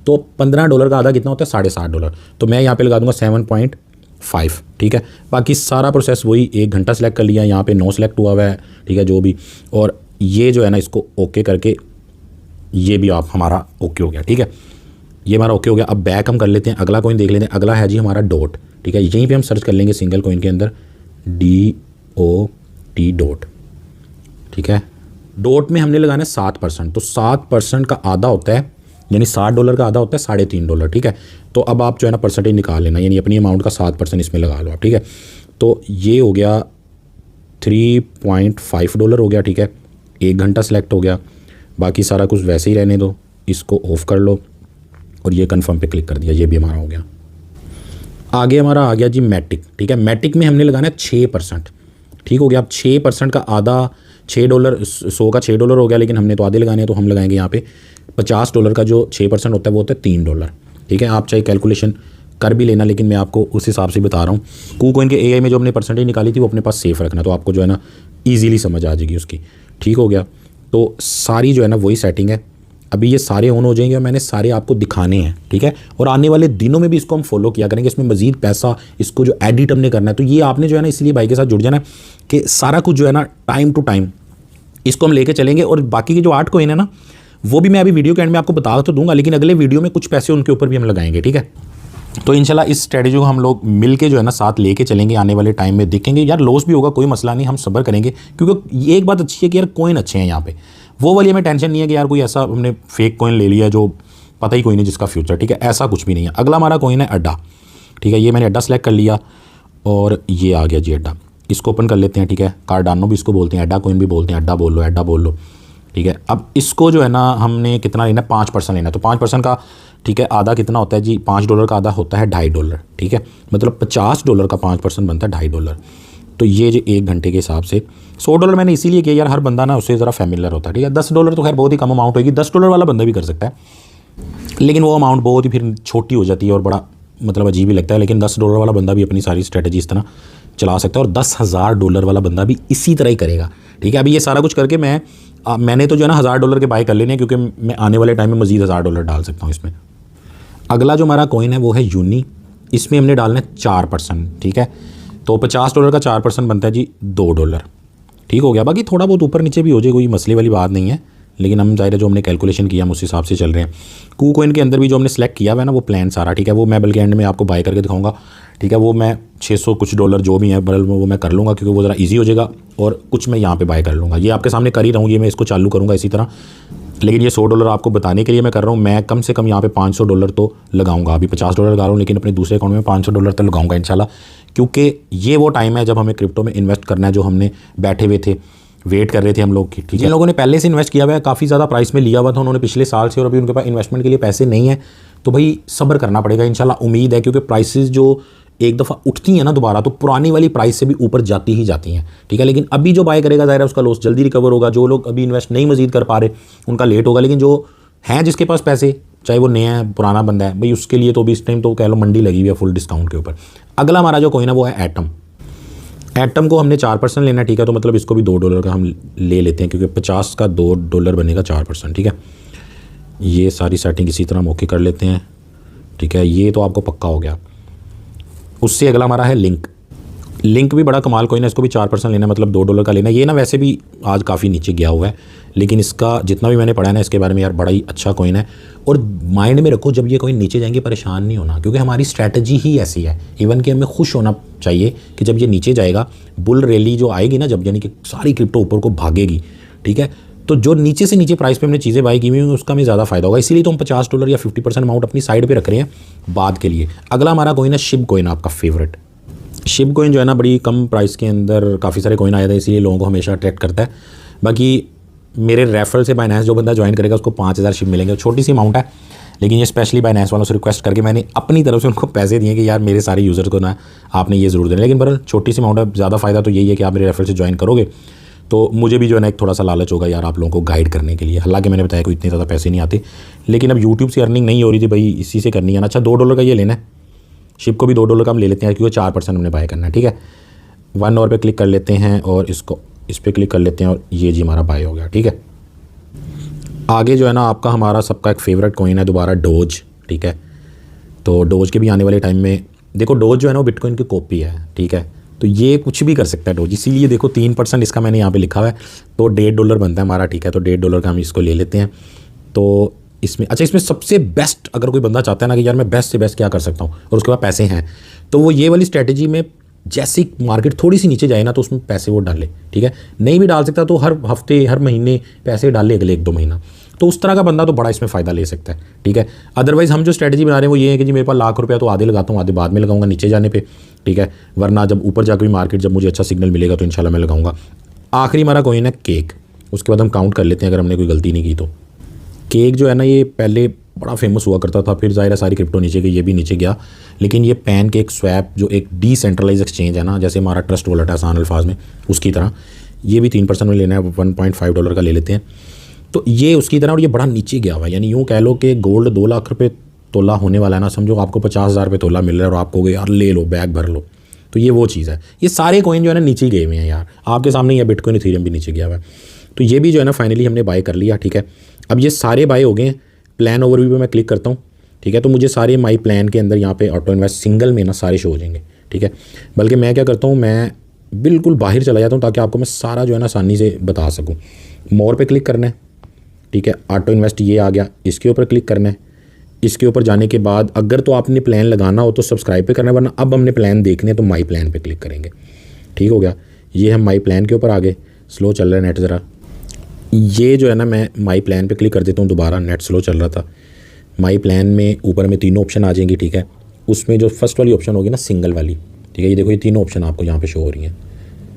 तो $15 का आधा कितना होता है $60, तो मैं यहाँ पे लगा दूंगा 7.5, ठीक है। बाकी सारा प्रोसेस वही, 1 घंटा सेलेक्ट कर लिया, यहाँ पे 9 सेलेक्ट हुआ है, ठीक है, जो भी। और ये जो है ना इसको ओके करके ये भी आप हमारा ओके हो गया, ठीक है, ये हमारा ओके हो गया। अब बैक हम कर लेते हैं, अगला कॉइन देख लेते हैं। अगला है जी हमारा डॉट, ठीक है। यहीं पे हम सर्च कर लेंगे सिंगल कॉइन के अंदर DOT डॉट, ठीक है। डॉट में हमने लगाना है 7%, तो 7% का आधा होता है, यानी $60 का आधा होता है $3.5, ठीक है। तो अब आप जो है ना परसेंटेज निकाल लेना, यानी अपनी अमाउंट का 7% इसमें लगा लो आप, ठीक है। तो ये हो गया $3.5 हो गया, ठीक है। 1 घंटा सेलेक्ट हो गया, बाकी सारा कुछ वैसे ही रहने दो, इसको ऑफ कर लो और ये कन्फर्म पे क्लिक कर दिया, ये भी हमारा हो गया। आगे हमारा आ गया जी मैटिक, ठीक है। मैटिक में हमने लगाना है 6%, ठीक हो गया। अब 6% का आधा $6, 100 का $6 हो गया, लेकिन हमने तो आधे लगाने हैं, तो हम लगाएंगे यहाँ पे $50 का जो 6% होता है वो होता है $3, ठीक है। आप चाहे कैलकुलेशन कर भी लेना, लेकिन मैं आपको उस हिसाब से बता रहा हूँ। KuCoin के AI में जो हमने परसेंटेज निकाली थी वो अपने पास सेफ रखना, तो आपको जो है ना ईजिली समझ आ जाएगी उसकी, ठीक हो गया। तो सारी जो है ना वही सेटिंग है। अभी ये सारे ऑन हो जाएंगे और मैंने सारे आपको दिखाने हैं, ठीक है। और आने वाले दिनों में भी इसको हम फॉलो किया करेंगे, इसमें मजीद पैसा, इसको जो एडिट हमने करना है, तो ये आपने जो है ना इसलिए भाई के साथ जुड़ जाना है कि सारा कुछ जो है ना टाइम टू टाइम इसको हम लेके चलेंगे। और बाकी के जो 8 कॉइन है ना वो भी मैं अभी वीडियो के एंड में आपको बता तो दूंगा, लेकिन अगले वीडियो में कुछ पैसे उनके ऊपर भी हम लगाएंगे, ठीक है। तो इंशाल्लाह इस स्ट्रेटजी को हम लोग मिल के जो है ना साथ लेके चलेंगे, आने वाले टाइम में देखेंगे यार लॉस भी होगा कोई मसला नहीं, हम सब्र करेंगे, क्योंकि ये एक बात अच्छी है कि यार कॉइन अच्छे हैं यहाँ पे, वो वाली हमें टेंशन नहीं है कि यार कोई ऐसा हमने फेक कॉइन ले लिया जो पता ही कोई नहीं जिसका फ्यूचर, ठीक है, ऐसा कुछ भी नहीं है। अगला हमारा कॉइन है अड्डा, ठीक है, ये मैंने अड्डा सेलेक्ट कर लिया और ये आ गया जी अड्डा, इसको ओपन कर लेते हैं, ठीक है। कार्डानो भी इसको बोलते हैं, अड्डा कॉइन भी बोलते हैं, अड्डा बोल लो, अड्डा बोल लो, ठीक है। अब इसको जो है ना हमने कितना लेना है, 5% लेना है, तो 5% का, ठीक है, आधा कितना होता है जी, $5 का आधा होता है $2.5, ठीक है, मतलब $50 का 5% बनता है $2.5। तो ये जो 1 घंटे के हिसाब से $100 मैंने इसीलिए किया यार, हर बंदा ना उससे ज़रा फैमिलियर होता है, ठीक है। $10 तो खैर बहुत ही कम अमाउंट होगी, $10 वाला बंदा भी कर सकता है, लेकिन वो अमाउंट बहुत ही फिर छोटी हो जाती है और बड़ा मतलब अजीब ही लगता है, लेकिन $10 वाला बंदा भी अपनी सारी स्ट्रेटजी इस तरह चला सकता है, और $10,000 वाला बंदा भी इसी तरह ही करेगा, ठीक है। अभी ये सारा कुछ करके मैंने तो जो है ना $1,000 के बाय कर लेने हैं, क्योंकि मैं आने वाले टाइम में मज़ीद $1,000 डाल सकता हूँ इसमें। अगला जो हमारा कॉइन है वो है यूनी, इसमें हमने डालना है 4%, ठीक है। तो $50 का 4% बनता है जी $2, ठीक हो गया। बाकी थोड़ा बहुत ऊपर नीचे भी हो जाए, कोई मसले वाली बात नहीं है, लेकिन हम ज़ाहिर है जो हमने कैलकुलेशन किया हम उस हिसाब से चल रहे हैं। कू कॉइन के अंदर भी जो हमने सेलेक्ट किया हुआ है ना वो प्लान सारा, ठीक है, वो मैं बल्कि एंड में आपको बाय करके दिखाऊंगा, ठीक है। वो मैं 600 कुछ डॉलर जो भी है बल वो मैं कर लूँगा, क्योंकि वो ज़रा ईजी हो जाएगा, और कुछ मैं यहाँ पे बाय कर लूँगा। ये आपके सामने कर ही रहा हूँ, ये मैं इसको चालू करूँगा इसी तरह, लेकिन ये $100 आपको बताने के लिए मैं कर रहा हूँ। मैं कम से कम यहाँ पे $500 तो लगाऊंगा, अभी $50 लगा रहा हूँ, लेकिन अपने दूसरे अकाउंट में $500 तो लगाऊंगा इंशाल्लाह, क्योंकि ये वो टाइम है जब हमें क्रिप्टो में इन्वेस्ट करना है, जो हमने बैठे हुए थे, वेट कर रहे थे हम लोग की, ठीक है। जिन लोगों ने पहले से इन्वेस्ट किया हुआ है, काफ़ी ज़्यादा प्राइस में लिया हुआ था उन्होंने पिछले साल से, और अभी उनके पास इन्वेस्टमेंट के लिए पैसे नहीं है, तो भाई सब्र करना पड़ेगा इंशाल्लाह। उम्मीद है, क्योंकि प्राइसेस जो एक दफ़ा उठती हैं ना दोबारा, तो पुरानी वाली प्राइस से भी ऊपर जाती ही जाती हैं, ठीक है। लेकिन अभी जो बाय करेगा ज़ाहिर है उसका लॉस जल्दी रिकवर होगा, जो लोग अभी इन्वेस्ट नहीं मजीद कर पा रहे उनका लेट होगा, लेकिन जो हैं जिसके पास पैसे, चाहे वो नया है पुराना बंदा है, भाई उसके लिए तो अभी इस टाइम तो कह लो मंडी लगी हुई है फुल डिस्काउंट के ऊपर। अगला हमारा जो कॉइन है वो है एटम। एटम को हमने 4% लेना है, ठीक है, तो मतलब इसको भी $2 का हम ले लेते हैं, क्योंकि 50 का $2 बनेगा 4%, ठीक है। ये सारी सेटिंग इसी तरह मौके कर लेते हैं, ठीक है, ये तो आपको पक्का हो गया। उससे अगला हमारा है लिंक। लिंक भी बड़ा कमाल कॉइन है, इसको भी 4% लेना है, मतलब $2 का लेना है। ये ना वैसे भी आज काफ़ी नीचे गया हुआ है, लेकिन इसका जितना भी मैंने पढ़ा है ना इसके बारे में यार बड़ा ही अच्छा कॉइन है। और माइंड में रखो जब ये कॉइन नीचे जाएंगे परेशान नहीं होना, क्योंकि हमारी स्ट्रैटेजी ही ऐसी है, इवन कि हमें खुश होना चाहिए कि जब ये नीचे जाएगा, बुल रैली जो आएगी ना जब, यानी कि सारी क्रिप्टो ऊपर को भागेगी, ठीक है, तो जो नीचे से नीचे प्राइस पे हमने चीज़ें बाई की हुई उसका हमें ज़्यादा फायदा होगा, इसीलिए तो हम $50 या 50% अमाउंट अपनी साइड पे रख रहे हैं बाद के लिए। अगला हमारा कॉइन है शिब कॉइन, आपका फेवरेट। शिब कॉइन जो है ना बड़ी कम प्राइस के अंदर काफ़ी सारे कॉइन आया था, इसीलिए लोगों को हमेशा अट्रैक्ट करता है। बाकी मेरे रेफरल से बाइनेंस जो बंदा ज्वाइन करेगा उसको 5000 शिब मिलेंगे, छोटी सी अमाउंट है, लेकिन ये स्पेशली बाइनेंस वालों से रिक्वेस्ट करके मैंने अपनी तरफ से उनको पैसे दिए कि यार मेरे सारे यूज़र को ना आपने ये ज़रूर देना, लेकिन बहरहाल छोटी सी अमाउंट है। ज़्यादा फ़ायदा तो यही है कि आप मेरे रेफरल से ज्वाइन करोगे तो मुझे भी जो है ना एक थोड़ा सा लालच होगा यार आप लोगों को गाइड करने के लिए। हालांकि मैंने बताया कोई इतने ज़्यादा पैसे नहीं आते, लेकिन अब यूट्यूब से अर्निंग नहीं हो रही थी भाई, इसी से करनी है ना। अच्छा $2 का ये लेना है, शिप को भी $2 का हम ले लेते हैं, क्योंकि 4% हमने बाय करना है, ठीक है। 1 और पे क्लिक कर लेते हैं और इसको इस पर क्लिक कर लेते हैं, और ये जी हमारा बाय हो गया, ठीक है। आगे जो है ना आपका हमारा सबका एक फेवरेट कॉइन है दोबारा डोज, ठीक है। तो डोज के भी आने वाले टाइम में देखो, डोज जो है ना वो बिटकॉइन की कॉपी है, ठीक है, तो ये कुछ भी कर सकता है डोज, इसीलिए देखो 3% इसका मैंने यहाँ पे लिखा हुआ है, तो $1.5 बनता है हमारा, ठीक है। तो $1.5 का हम इसको ले लेते हैं। तो इसमें अच्छा, इसमें सबसे बेस्ट अगर कोई बंदा चाहता है ना कि यार मैं बेस्ट से बेस्ट क्या कर सकता हूँ और उसके बाद पैसे हैं, तो वो ये वाली स्ट्रैटेजी में जैसे मार्केट थोड़ी सी नीचे जाए ना तो उसमें पैसे वो डाले, ठीक है। नहीं भी डाल सकता तो हर हफ्ते हर महीने पैसे डाले अगले 1-2 महीना, तो उस तरह का बंदा तो बड़ा इसमें फ़ायदा ले सकता है, ठीक है। अदरवाइज़ हम जो स्ट्रैटेजी बना रहे हैं वो ये है कि जी मेरे पास ₹1,00,000 तो आधे लगाता हूँ, आधे बाद में लगाऊंगा नीचे जाने पे, ठीक है, वरना जब ऊपर जाकर भी मार्केट जब मुझे अच्छा सिग्नल मिलेगा तो इंशाल्लाह मैं लगाऊंगा। आखिरी हमारा कॉइन है केक, उसके बाद हम काउंट कर लेते हैं अगर हमने कोई गलती नहीं की तो। केक जो है ना ये पहले बड़ा फेमस हुआ करता था, फिर ज़ाहिर है सारी क्रिप्टो नीचे गई, ये भी नीचे गया, लेकिन ये पैन केक स्वैप जो एक डिसेंट्रलाइज एक्सचेंज है ना, जैसे हमारा ट्रस्ट वॉलेट है आसान अल्फाज में, उसकी तरह ये भी 3% में लेना है, $1.5 का ले लेते हैं। तो ये उसकी तरह, और ये बड़ा नीचे गया हुआ है, यानी यूँ कह लो कि गोल्ड ₹2,00,000 तोला होने वाला है ना, समझो आपको $50,000 तोला मिल रहा है और आप कहोगे यार ले लो बैग भर लो, तो ये वो चीज़ है। ये सारे कॉइन जो है ना नीचे गए हुए हैं यार, आपके सामने ये बिटकॉइन इथेरियम भी नीचे गया हुआ है, तो ये भी जो है ना फाइनली हमने बाय कर लिया, ठीक है। अब ये सारे बाय हो गए हैं। प्लान ओवरव्यू पे मैं क्लिक करता हूँ, ठीक है, तो मुझे सारे माई प्लान के अंदर यहाँ पे ऑटो इन्वेस्ट सिंगल में ना सारे शो हो जाएंगे, ठीक है। बल्कि मैं क्या करता हूँ, मैं बिल्कुल बाहर चला जाता हूँ ताकि आपको मैं सारा जो है ना आसानी से बता सकूँ। मोर पे क्लिक करना है, ठीक है। ऑटो इन्वेस्ट ये आ गया, इसके ऊपर क्लिक करना है। इसके ऊपर जाने के बाद अगर तो आपने प्लान लगाना हो तो सब्सक्राइब पे करना है, वरना अब हमने प्लान देखने हैं तो माई प्लान पे क्लिक करेंगे। ठीक हो गया, ये हम माई प्लान के ऊपर आ गए। स्लो चल रहा है नेट ज़रा, ये जो है ना मैं माई प्लान पे क्लिक कर देता हूँ दोबारा, नेट स्लो चल रहा था। माई प्लान में ऊपर में तीनों ऑप्शन आ जाएंगी, ठीक है। उसमें जो फर्स्ट वाली ऑप्शन होगी ना सिंगल वाली, ठीक है, ये देखो ये तीनों ऑप्शन आपको यहाँ पे शो हो रही हैं,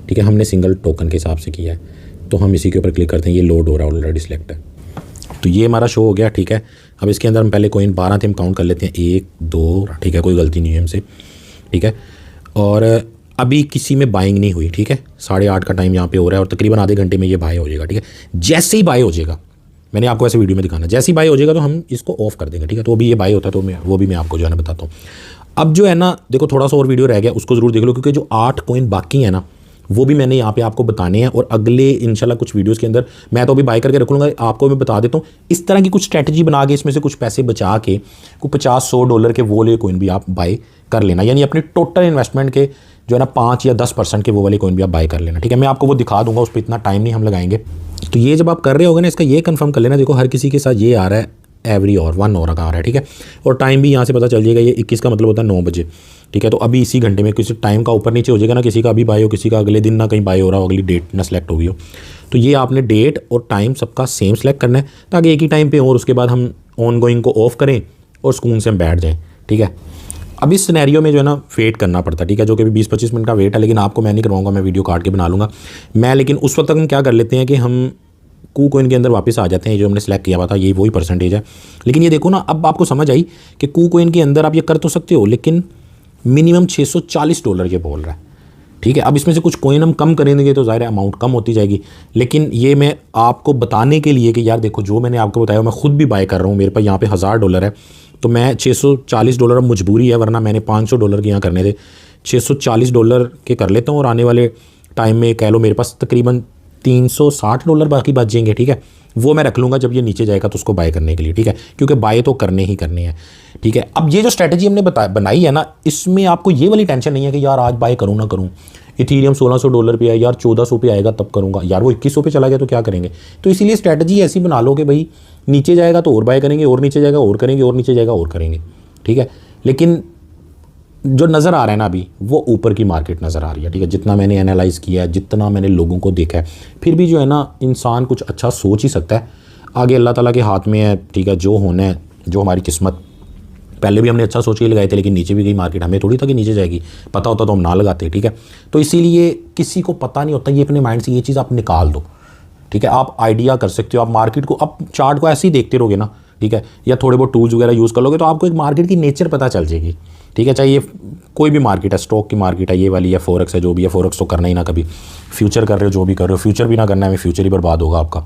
ठीक है। हमने सिंगल टोकन के हिसाब से किया है तो हम इसी के ऊपर क्लिक करते हैं। ये लोड हो रहा है, ऑलरेडी सिलेक्ट है, तो ये हमारा शो हो गया, ठीक है। अब इसके अंदर हम पहले कोइन 12 थे, हम काउंट कर लेते हैं, 1 2, ठीक है, कोई गलती नहीं है हमसे, ठीक है। और अभी किसी में बाइंग नहीं हुई, ठीक है। 8:30 का टाइम यहाँ पे हो रहा है और तकरीबन आधे घंटे में ये बाय हो जाएगा, ठीक है। जैसे ही बाय हो जाएगा, मैंने आपको ऐसे वीडियो में दिखाना, जैसे ही बाय हो जाएगा तो हम इसको ऑफ कर देंगे, ठीक है। तो अभी ये बाय होता है तो वो भी मैं आपको जो है ना बताता हूँ। अब जो है ना देखो थोड़ा सा और वीडियो रह गया, उसको ज़रूर देख लो, क्योंकि जो 8 कॉइन बाकी है ना वो भी मैंने यहाँ पे आपको बताने हैं। और अगले इंशाल्लाह कुछ वीडियोस के अंदर मैं तो अभी बाय करके रख लूँगा, आपको मैं बता देता हूँ इस तरह की कुछ स्ट्रैटेजी बना के इसमें से कुछ पैसे बचा के कोई $50-100 के वो वाले कॉइन भी आप बाय कर लेना, यानी अपने टोटल इन्वेस्टमेंट के जो है ना 5 या 10% के वो वाले कॉइन भी आप बाय कर लेना, ठीक है। मैं आपको वो दिखा दूंगा, उस पर इतना टाइम नहीं हम लगाएंगे। तो ये जब आप कर रहे होगे ना, इसका ये कंफर्म कर लेना, देखो हर किसी के साथ ये आ रहा है एवरी और 1 आवर का आ रहा है, ठीक है। और टाइम भी यहाँ से पता चल जाएगा, ये 21 का मतलब होता है 9 बजे, ठीक है। तो अभी इसी घंटे में किसी टाइम का ऊपर नीचे हो जाएगा ना, किसी का अभी बाय हो, किसी का अगले दिन ना कहीं बाय हो रहा हो, अगली डेट ना सेलेक्ट होगी हो। तो ये आपने डेट और टाइम सबका सेम सेलेक्ट करना है ताकि एक ही टाइम पे हो, और उसके बाद हम ऑन गोइंग को ऑफ करें और सुकून से हम बैठ जाएँ, ठीक है। अब इस सिनेरियो में जो है ना वेट करना पड़ता है, ठीक है, जो कि 20-25 मिनट का वेट है, लेकिन आपको मैं नहीं करवाऊंगा, मैं वीडियो काट के बना लूँगा मैं। लेकिन उस वक्त तक हम क्या कर लेते हैं कि हम KuCoin के अंदर वापस आ जाते हैं, जो हमने सेलेक्ट किया हुआ था ये वही परसेंटेज है। लेकिन ये देखो ना, अब आपको समझ आई कि KuCoin के अंदर आप ये कर तो सकते हो, लेकिन मिनिमम $640 ये बोल रहा है, ठीक है। अब इसमें से कुछ कॉइन हम कम करेंगे तो ज़ाहिर है अमाउंट कम होती जाएगी, लेकिन ये मैं आपको बताने के लिए कि यार देखो जो मैंने आपको बताया मैं खुद भी बाय कर रहा हूँ, मेरे पास यहाँ पे $1000 है, तो मैं $640 अब मजबूरी है, वरना मैंने $500 के यहाँ करने थे, $640 के कर लेता हूँ। और आने वाले टाइम में कह लो मेरे पास तकरीबन $360 बाकी बच जाएंगे, ठीक है। वो मैं रख लूँगा जब ये नीचे जाएगा तो उसको बाय करने के लिए, ठीक है, क्योंकि बाय तो करने ही करने हैं, ठीक है। अब ये जो स्ट्रैटेजी हमने बनाई है ना, इसमें आपको ये वाली टेंशन नहीं है कि यार आज बाय करूँ ना करूँ, इथीरियम $1600 पे है यार, 1400 पे आएगा तब करूँगा, यार वो 2100 पे चला गया तो क्या करेंगे। तो इसीलिए स्ट्रैटेजी ऐसी बना लो कि भाई नीचे जाएगा तो और बाय करेंगे, और नीचे जाएगा और करेंगे, और नीचे जाएगा और करेंगे, ठीक है। लेकिन जो नज़र आ रहा है ना अभी वो ऊपर की मार्केट नज़र आ रही है, ठीक है। जितना मैंने एनालाइज़ किया है, जितना मैंने लोगों को देखा है, फिर भी जो है ना इंसान कुछ अच्छा सोच ही सकता है, आगे अल्लाह ताला के हाथ में है, ठीक है। जो होना है, जो हमारी किस्मत, पहले भी हमने अच्छा सोच के लगाए थे, लेकिन नीचे भी गई मार्केट, हमें थोड़ी था कि नीचे जाएगी, पता होता तो हम ना लगाते, ठीक है। तो इसीलिए किसी को पता नहीं होता, ये अपने माइंड से ये चीज़ आप निकाल दो, ठीक है। आप आइडिया कर सकते हो, आप मार्केट को, आप चार्ट को ऐसे ही देखते रहोगे ना, ठीक है, या थोड़े बहुत टूल्स वगैरह यूज़ कर लोगे तो आपको एक मार्केट की नेचर पता चल जाएगी, ठीक है। चाहे ये कोई भी मार्केट है, स्टॉक की मार्केट है ये वाली, या फॉरेक्स है, जो भी है, फॉरेक्स तो करना ही ना, कभी फ्यूचर कर रहे हो, जो भी कर रहे हो, फ्यूचर भी ना करना है, मैं फ्यूचर ही बर्बाद होगा आपका।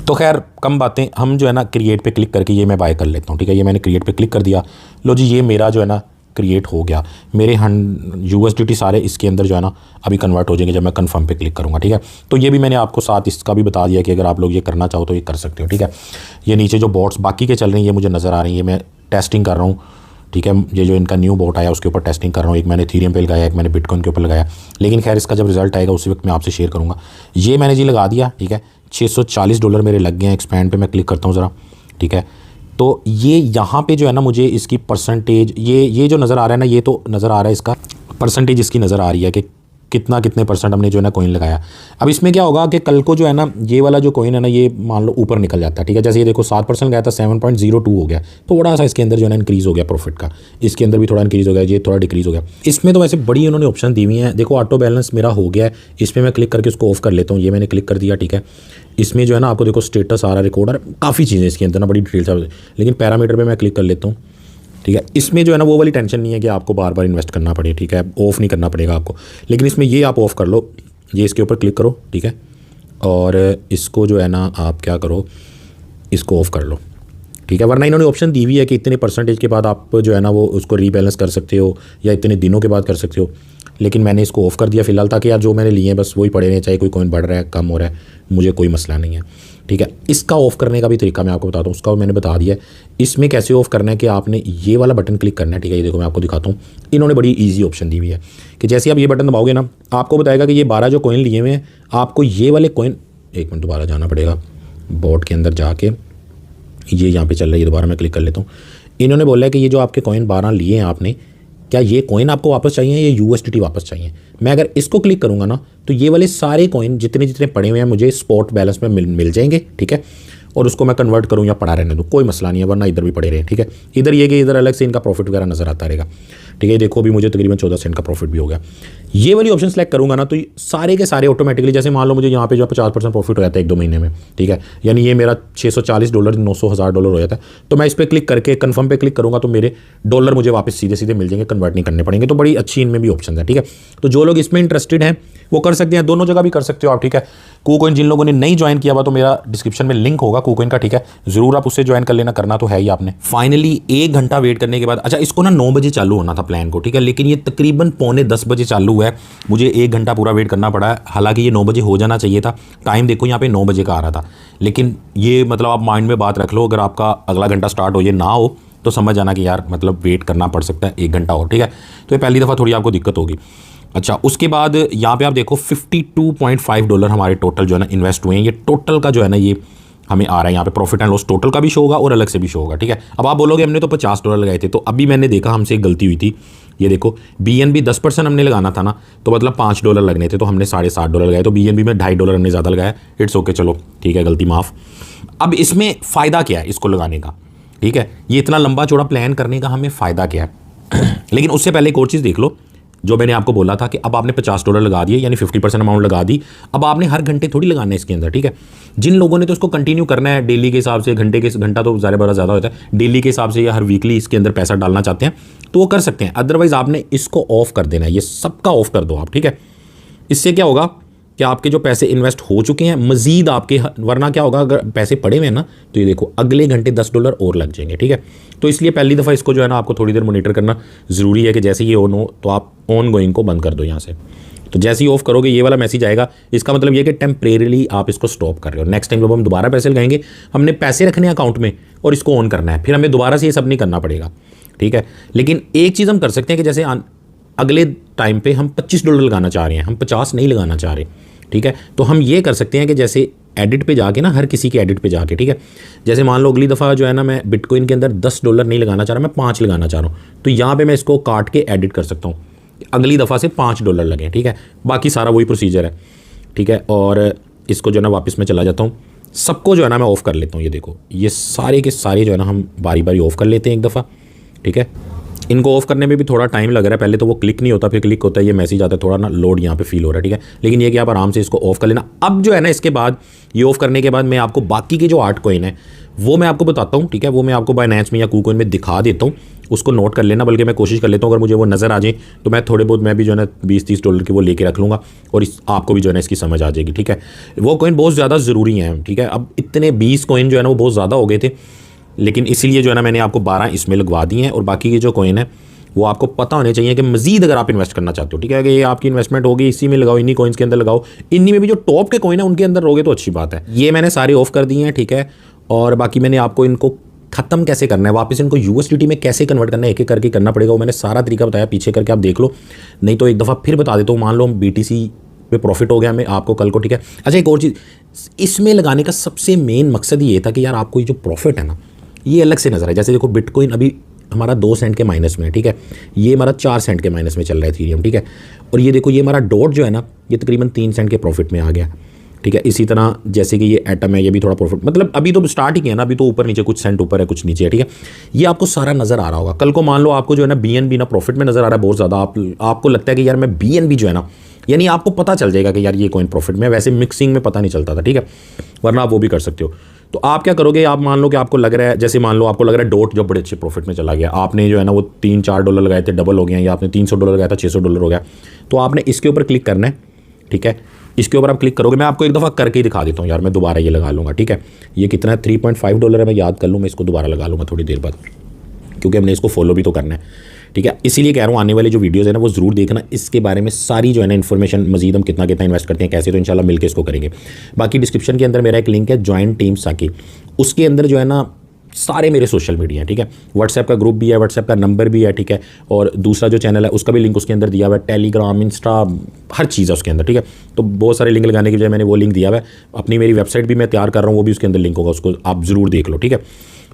तो खैर कम बातें, हम जो है ना क्रिएट पे क्लिक करके ये मैं बाय कर लेता हूँ, ठीक है। ये मैंने क्रिएट पे क्लिक कर दिया, लो जी, ये मेरा जो है ना क्रिएट हो गया, मेरे USDT सारे इसके अंदर जो है ना अभी कन्वर्ट हो जाएंगे जब मैं कन्फर्म पे क्लिक करूँगा, ठीक है। तो ये भी मैंने आपको साथ इसका भी बता दिया कि अगर आप लोग ये करना चाहो तो ये कर सकते हो, ठीक है। ये नीचे जो बॉट्स बाकी के चल रही हैं ये मुझे नज़र आ रही है, मैं टेस्टिंग कर रहा हूँ, ठीक है। ये जो इनका न्यू बॉट आया उसके ऊपर टेस्टिंग कर रहा हूँ, एक मैंने इथीरियम पे लगाया, एक मैंने बिटकॉइन के ऊपर लगाया, लेकिन खैर इसका जब रिजल्ट आएगा उसी वक्त मैं आपसे शेयर करूँगा। ये मैंने जी लगा दिया, ठीक है, $640 मेरे लग गए हैं। एक्सपैंड पे मैं क्लिक करता हूँ ज़रा, ठीक है। तो ये यहाँ पे जो है ना मुझे इसकी परसेंटेज, ये जो नज़र आ रहा है ना, ये तो नज़र आ रहा है, इसका परसेंटेज इसकी नज़र आ रही है कि कितने परसेंट हमने जो है ना कॉइन लगाया। अब इसमें क्या होगा कि कल को जो है ना ये वाला जो कॉइन है ना, ये मान लो ऊपर निकल जाता है, ठीक है। जैसे ये देखो 7% गया था, 7.02 हो गया, थोड़ा सा इसके अंदर जो है ना इंक्रीज़ हो गया प्रॉफिट का, इसके अंदर भी थोड़ा इंक्रीज़ हो गया, ये थोड़ा डिक्रीज़ हो गया। इसमें तो वैसे बड़ी उन्होंने ऑप्शन दी हुई हैं, देखो ऑटो बैलेंस मेरा हो गया है, इस पर मैं क्लिक करके उसको ऑफ कर लेता हूँ, ये मैंने क्लिक कर दिया, ठीक है। इसमें जो है ना आपको देखो स्टेटस आ रहा है, रिकॉर्ड और काफ़ी चीज़ें इसके अंदर ना, बड़ी डिटेल्स है, लेकिन पैरामीटर पर मैं क्लिक कर लेता हूँ, ठीक है। इसमें जो है ना वो वाली टेंशन नहीं है कि आपको बार बार इन्वेस्ट करना पड़े, ठीक है, ऑफ़ नहीं करना पड़ेगा आपको। लेकिन इसमें ये आप ऑफ़ कर लो, ये इसके ऊपर क्लिक करो, ठीक है, और इसको जो है ना आप क्या करो, इसको ऑफ़ कर लो, ठीक है। वरना इन्होंने ऑप्शन दी हुई है कि इतने परसेंटेज के बाद आप जो है ना वो उसको रीबैलेंस कर सकते हो, या इतने दिनों के बाद कर सकते हो, लेकिन मैंने इसको ऑफ़ कर दिया फ़िलहाल, ताकि यार जो मैंने लिए हैं बस वही पड़े रहे, चाहे कोई कॉइन बढ़ रहा है कम हो रहा है, मुझे कोई मसला नहीं है, ठीक है। इसका ऑफ़ करने का भी तरीका मैं आपको बताता हूँ, उसका मैंने बता दिया है। इसमें कैसे ऑफ़ करना है कि आपने ये वाला बटन क्लिक करना है, ठीक है। ये देखो मैं आपको दिखाता हूँ, इन्होंने बड़ी ईजी ऑप्शन दी हुई है कि जैसे आप ये बटन दबाओगे ना, आपको बताएगा कि ये 12 जो कॉइन लिए हुए हैं, आपको ये वाले कॉइन, एक मिनट दोबारा जाना पड़ेगा बॉट के अंदर जाके, ये यहाँ पे चल रहा है, ये दोबारा मैं क्लिक कर लेता हूँ। इन्होंने बोला है कि ये जो आपके कॉइन 12 लिए हैं आपने, क्या ये कॉइन आपको वापस चाहिए या यूएसडीटी वापस चाहिए। मैं अगर इसको क्लिक करूँगा ना तो ये वाले सारे कॉइन जितने जितने पड़े हुए हैं मुझे स्पॉट बैलेंस में मिल जाएंगे, ठीक है। और उसको मैं कन्वर्ट करूँ या पड़ा रहने दूँ, कोई मसला नहीं है, वरना इधर भी पड़े रहे, ठीक है। इधर ये कि इधर अलग से इनका प्रॉफिट वगैरह नजर आता रहेगा, ठीक है। देखो अभी मुझे तकरीबन 14 सेंट का प्रॉफिट भी हो गया। ये वाली ऑप्शन सेलेक्ट करूँगा ना तो सारे के सारे ऑटोमेटिकली, जैसे मान लो मुझे यहाँ पे जो 50% प्रॉफिट हो जाता है 1-2 महीने में, ठीक है, यानी ये मेरा $640 $900,000 हो जाता है, तो मैं इस पर क्लिक करके कन्फर्म पे क्लिक करूँगा तो मेरे डॉलर मुझे वापस सीधे सीधे मिल जाएंगे, कन्वर्ट नहीं करने पड़ेंगे। तो बड़ी अच्छी इनमें भी ऑप्शन है, ठीक है। तो जो लोग इसमें इंटरेस्टेड हैं वो कर सकते हैं, दोनों जगह भी कर सकते हो आप, ठीक है। KuCoin जिन लोगों ने नहीं ज्वाइन किया हुआ तो मेरा डिस्क्रिप्शन में लिंक होगा KuCoin का, ठीक है, जरूर आप उससे ज्वाइन कर लेना, करना तो है ही आपने। फाइनली 1 घंटा वेट करने के बाद, अच्छा इसको ना 9 बजे चालू होना था प्लान को, ठीक है, लेकिन ये तकरीबन 9:45 बजे चालू हुआ है, मुझे 1 घंटा पूरा वेट करना पड़ा है। हालांकि ये 9 बजे हो जाना चाहिए था, टाइम देखो यहाँ पे 9 बजे का आ रहा था, लेकिन ये मतलब आप माइंड में बात रख लो, अगर आपका अगला घंटा स्टार्ट हो ये ना हो तो समझ जाना कि यार मतलब वेट करना पड़ सकता है 1 घंटा और, ठीक है। तो ये पहली दफ़ा थोड़ी आपको दिक्कत होगी। अच्छा उसके बाद यहाँ पे आप देखो $52.5 हमारे टोटल जो है ना इन्वेस्ट हुए हैं। ये टोटल का जो है ना ये हमें आ रहा है यहाँ पे प्रॉफिट एंड लॉस टोटल का भी शो होगा और अलग से भी शो होगा, ठीक है। अब आप बोलोगे हमने तो $50 लगाए थे, तो अभी मैंने देखा हमसे एक गलती हुई थी। ये देखो BNB 10% हमने लगाना था ना, तो मतलब $5 लगने थे, तो हमने $7.5 लगाए, तो BNB में $2.5 हमने ज़्यादा लगाया। इट्स ओके, चलो ठीक है, गलती माफ़। अब इसमें फ़ायदा क्या है इसको लगाने का, ठीक है, ये इतना लंबा चौड़ा प्लान करने का हमें फ़ायदा क्या है। लेकिन उससे पहले एक और चीज़ देख लो, जो मैंने आपको बोला था कि अब आपने $50 लगा दिए, यानी 50% अमाउंट लगा दी। अब आपने हर घंटे थोड़ी लगाना है इसके अंदर, ठीक है। जिन लोगों ने तो उसको कंटिन्यू करना है डेली के हिसाब से, घंटा तो ज़्यादा होता है, डेली के हिसाब से या हर वीकली इसके अंदर पैसा डालना चाहते हैं तो वो कर सकते हैं। अदरवाइज़ आपने इसको ऑफ कर देना है, ये सबका ऑफ कर दो आप, ठीक है। इससे क्या होगा कि आपके जो पैसे इन्वेस्ट हो चुके हैं मज़ीद आपके, वरना क्या होगा अगर पैसे पड़े हुए हैं ना तो ये देखो अगले घंटे $10 और लग जाएंगे, ठीक है। तो इसलिए पहली दफ़ा इसको जो है ना आपको थोड़ी देर मॉनिटर करना ज़रूरी है कि जैसे ये ऑन हो तो आप ऑन गोइंग को बंद कर दो यहाँ से। तो जैसे ही ऑफ करोगे ये वाला मैसेज आएगा, इसका मतलब ये कि टेम्परेरीली आप इसको स्टॉप कर रहे हो। नेक्स्ट टाइम जब हम दोबारा पैसे लगाएंगे, हमने पैसे रखने हैं अकाउंट में और इसको ऑन करना है, फिर हमें दोबारा से ये सब नहीं करना पड़ेगा, ठीक है। लेकिन एक चीज़ हम कर सकते हैं कि जैसे अगले टाइम पे हम $25 लगाना चाह रहे हैं, हम 50 नहीं लगाना चाह रहे, ठीक है। तो हम ये कर सकते हैं कि जैसे एडिट पे जाके ना, हर किसी के एडिट पे जाके, ठीक है, जैसे मान लो अगली दफ़ा जो है ना मैं बिटकॉइन के अंदर $10 नहीं लगाना चाह रहा, मैं 5 लगाना चाह रहा हूँ, तो यहाँ पे मैं इसको काट के एडिट कर सकता हूँ, अगली दफ़ा से $5 लगें, ठीक है। बाकी सारा वही प्रोसीजर है, ठीक है। और इसको जो है ना वापस मैं चला जाता हूँ, सबको जो है ना मैं ऑफ़ कर लेता हूँ। ये देखो ये सारे के सारे जो है ना हम बारी बारी ऑफ़ कर लेते हैं एक दफ़ा, ठीक है। इनको ऑफ करने में भी थोड़ा टाइम लग रहा है, पहले तो वो क्लिक नहीं होता फिर क्लिक होता है, ये मैसेज आता है, थोड़ा ना लोड यहाँ पे फील हो रहा है, ठीक है। लेकिन ये कि आप आराम से इसको ऑफ कर लेना। अब जो है ना इसके बाद ये ऑफ करने के बाद मैं आपको बाकी के जो 8 कॉइन है वो मैं आपको बताता हूँ, ठीक है। वो मैं आपको बाइनेंस में या KuCoin में दिखा देता हूँ, उसको नोट कर लेना। बल्कि मैं कोशिश कर लेता हूँ अगर मुझे वो नज़र आ जाए तो मैं थोड़े बहुत मैं भी जो है ना $20-30 की वो लेके रख लूँगा और आपको भी जो है ना इसकी समझ आ जाएगी, ठीक है। वो कॉइन बहुत ज़्यादा ज़रूरी हैं, ठीक है। अब इतने 20 कॉइन जो है ना वो बहुत ज़्यादा हो गए थे, लेकिन इसीलिए जो है ना मैंने आपको 12 इसमें लगवा दिए हैं और बाकी के जो कॉइन है वो आपको पता होने चाहिए कि मज़ीद अगर आप इन्वेस्ट करना चाहते हो, ठीक है, कि ये आपकी इन्वेस्टमेंट होगी इसी में लगाओ, इन्हीं कॉइन्स के अंदर लगाओ, इन्हीं में भी जो टॉप के कॉइन है उनके अंदर रहोगे तो अच्छी बात है। ये मैंने सारे ऑफ कर दिए हैं, ठीक है। और बाकी मैंने आपको इनको ख़त्म कैसे करना है, वापस इनको USDT में कैसे कन्वर्ट करना है, एक एक करके करना पड़ेगा, वो मैंने सारा तरीका बताया, पीछे करके आप देख लो, नहीं तो एक दफ़ा फिर बता देता हूँ। मान लो हम BTC पे प्रॉफिट हो गया हमें आपको कल को, ठीक है। अच्छा एक और चीज़, इसमें लगाने का सबसे मेन मकसद ये था कि यार आपको ये जो प्रॉफिट है ना ये अलग से नज़र है। जैसे देखो बिटकॉइन अभी हमारा 2 सेंट के माइनस में है, ठीक है, ये हमारा 4 सेंट के माइनस में चल रहा है इथेरियम, ठीक है। और ये देखो ये हमारा डॉट जो है ना ये तकरीबन 3 सेंट के प्रॉफिट में आ गया, ठीक है। इसी तरह जैसे कि ये एटम है ये भी थोड़ा प्रॉफिट, मतलब अभी तो स्टार्ट ही किया ना, अभी तो ऊपर नीचे कुछ सेंट ऊपर है कुछ नीचे है, ठीक है। ये आपको सारा नज़र आ रहा होगा। कल को मान लो आपको जो है ना BNB ना प्रॉफिट में नज़र आ रहा है बहुत ज़्यादा, आपको लगता है कि यार मैं BNB जो है ना, यानी आपको पता चल जाएगा कि यार ये कॉइन प्रॉफिट में, वैसे मिक्सिंग में पता नहीं चलता था, ठीक है, वरना आप वो भी कर सकते हो। तो आप क्या करोगे, आप मान लो कि आपको लग रहा है, जैसे मान लो आपको लग रहा है डॉट जो बड़े अच्छे प्रॉफिट में चला गया, आपने जो है ना वो $3-4 लगाए थे डबल हो गया, या आपने $300 लगाया था $600 हो गया, तो आपने इसके ऊपर क्लिक करना है, ठीक है। इसके ऊपर आप क्लिक करोगे, मैं आपको एक दफ़ा करके ही दिखा देता हूँ यार, मैं दोबारा ये लगा लूँगा, ठीक है। ये कितना है $3.5 है, मैं याद कर लूँ, मैं इसको दोबारा लगा लूँगा थोड़ी देर बाद, क्योंकि हमने इसको फॉलो भी तो करना है, ठीक है। इसीलिए कह रहा हूँ आने वाली जो वीडियोज़ है ना वो ज़रूर देखना, इसके बारे में सारी जो है ना इन्फॉर्मेशन मजीद हम कितना कितना इन्वेस्ट करते हैं कैसे, तो इंशाल्लाह मिलकर इसको करेंगे। बाकी डिस्क्रिप्शन के अंदर मेरा एक लिंक है ज्वाइन टीम साकी, उसके अंदर जो है ना सारे मेरे सोशल मीडिया है, ठीक है। व्हाट्सएप का ग्रुप भी है, व्हाट्सएप का नंबर भी है, ठीक है। और दूसरा जो चैनल है उसका भी लिंक उसके अंदर दिया हुआ है, टेलीग्राम, इंस्टा, हर चीज़ है उसके अंदर, ठीक है। तो बहुत सारे लिंक लगाने की बजाय मैंने वो लिंक दिया हुआ है। अपनी मेरी वेबसाइट भी मैं तैयार कर रहा हूँ, वो भी उसके अंदर लिंक होगा, उसको आप ज़रूर देख लो, ठीक है।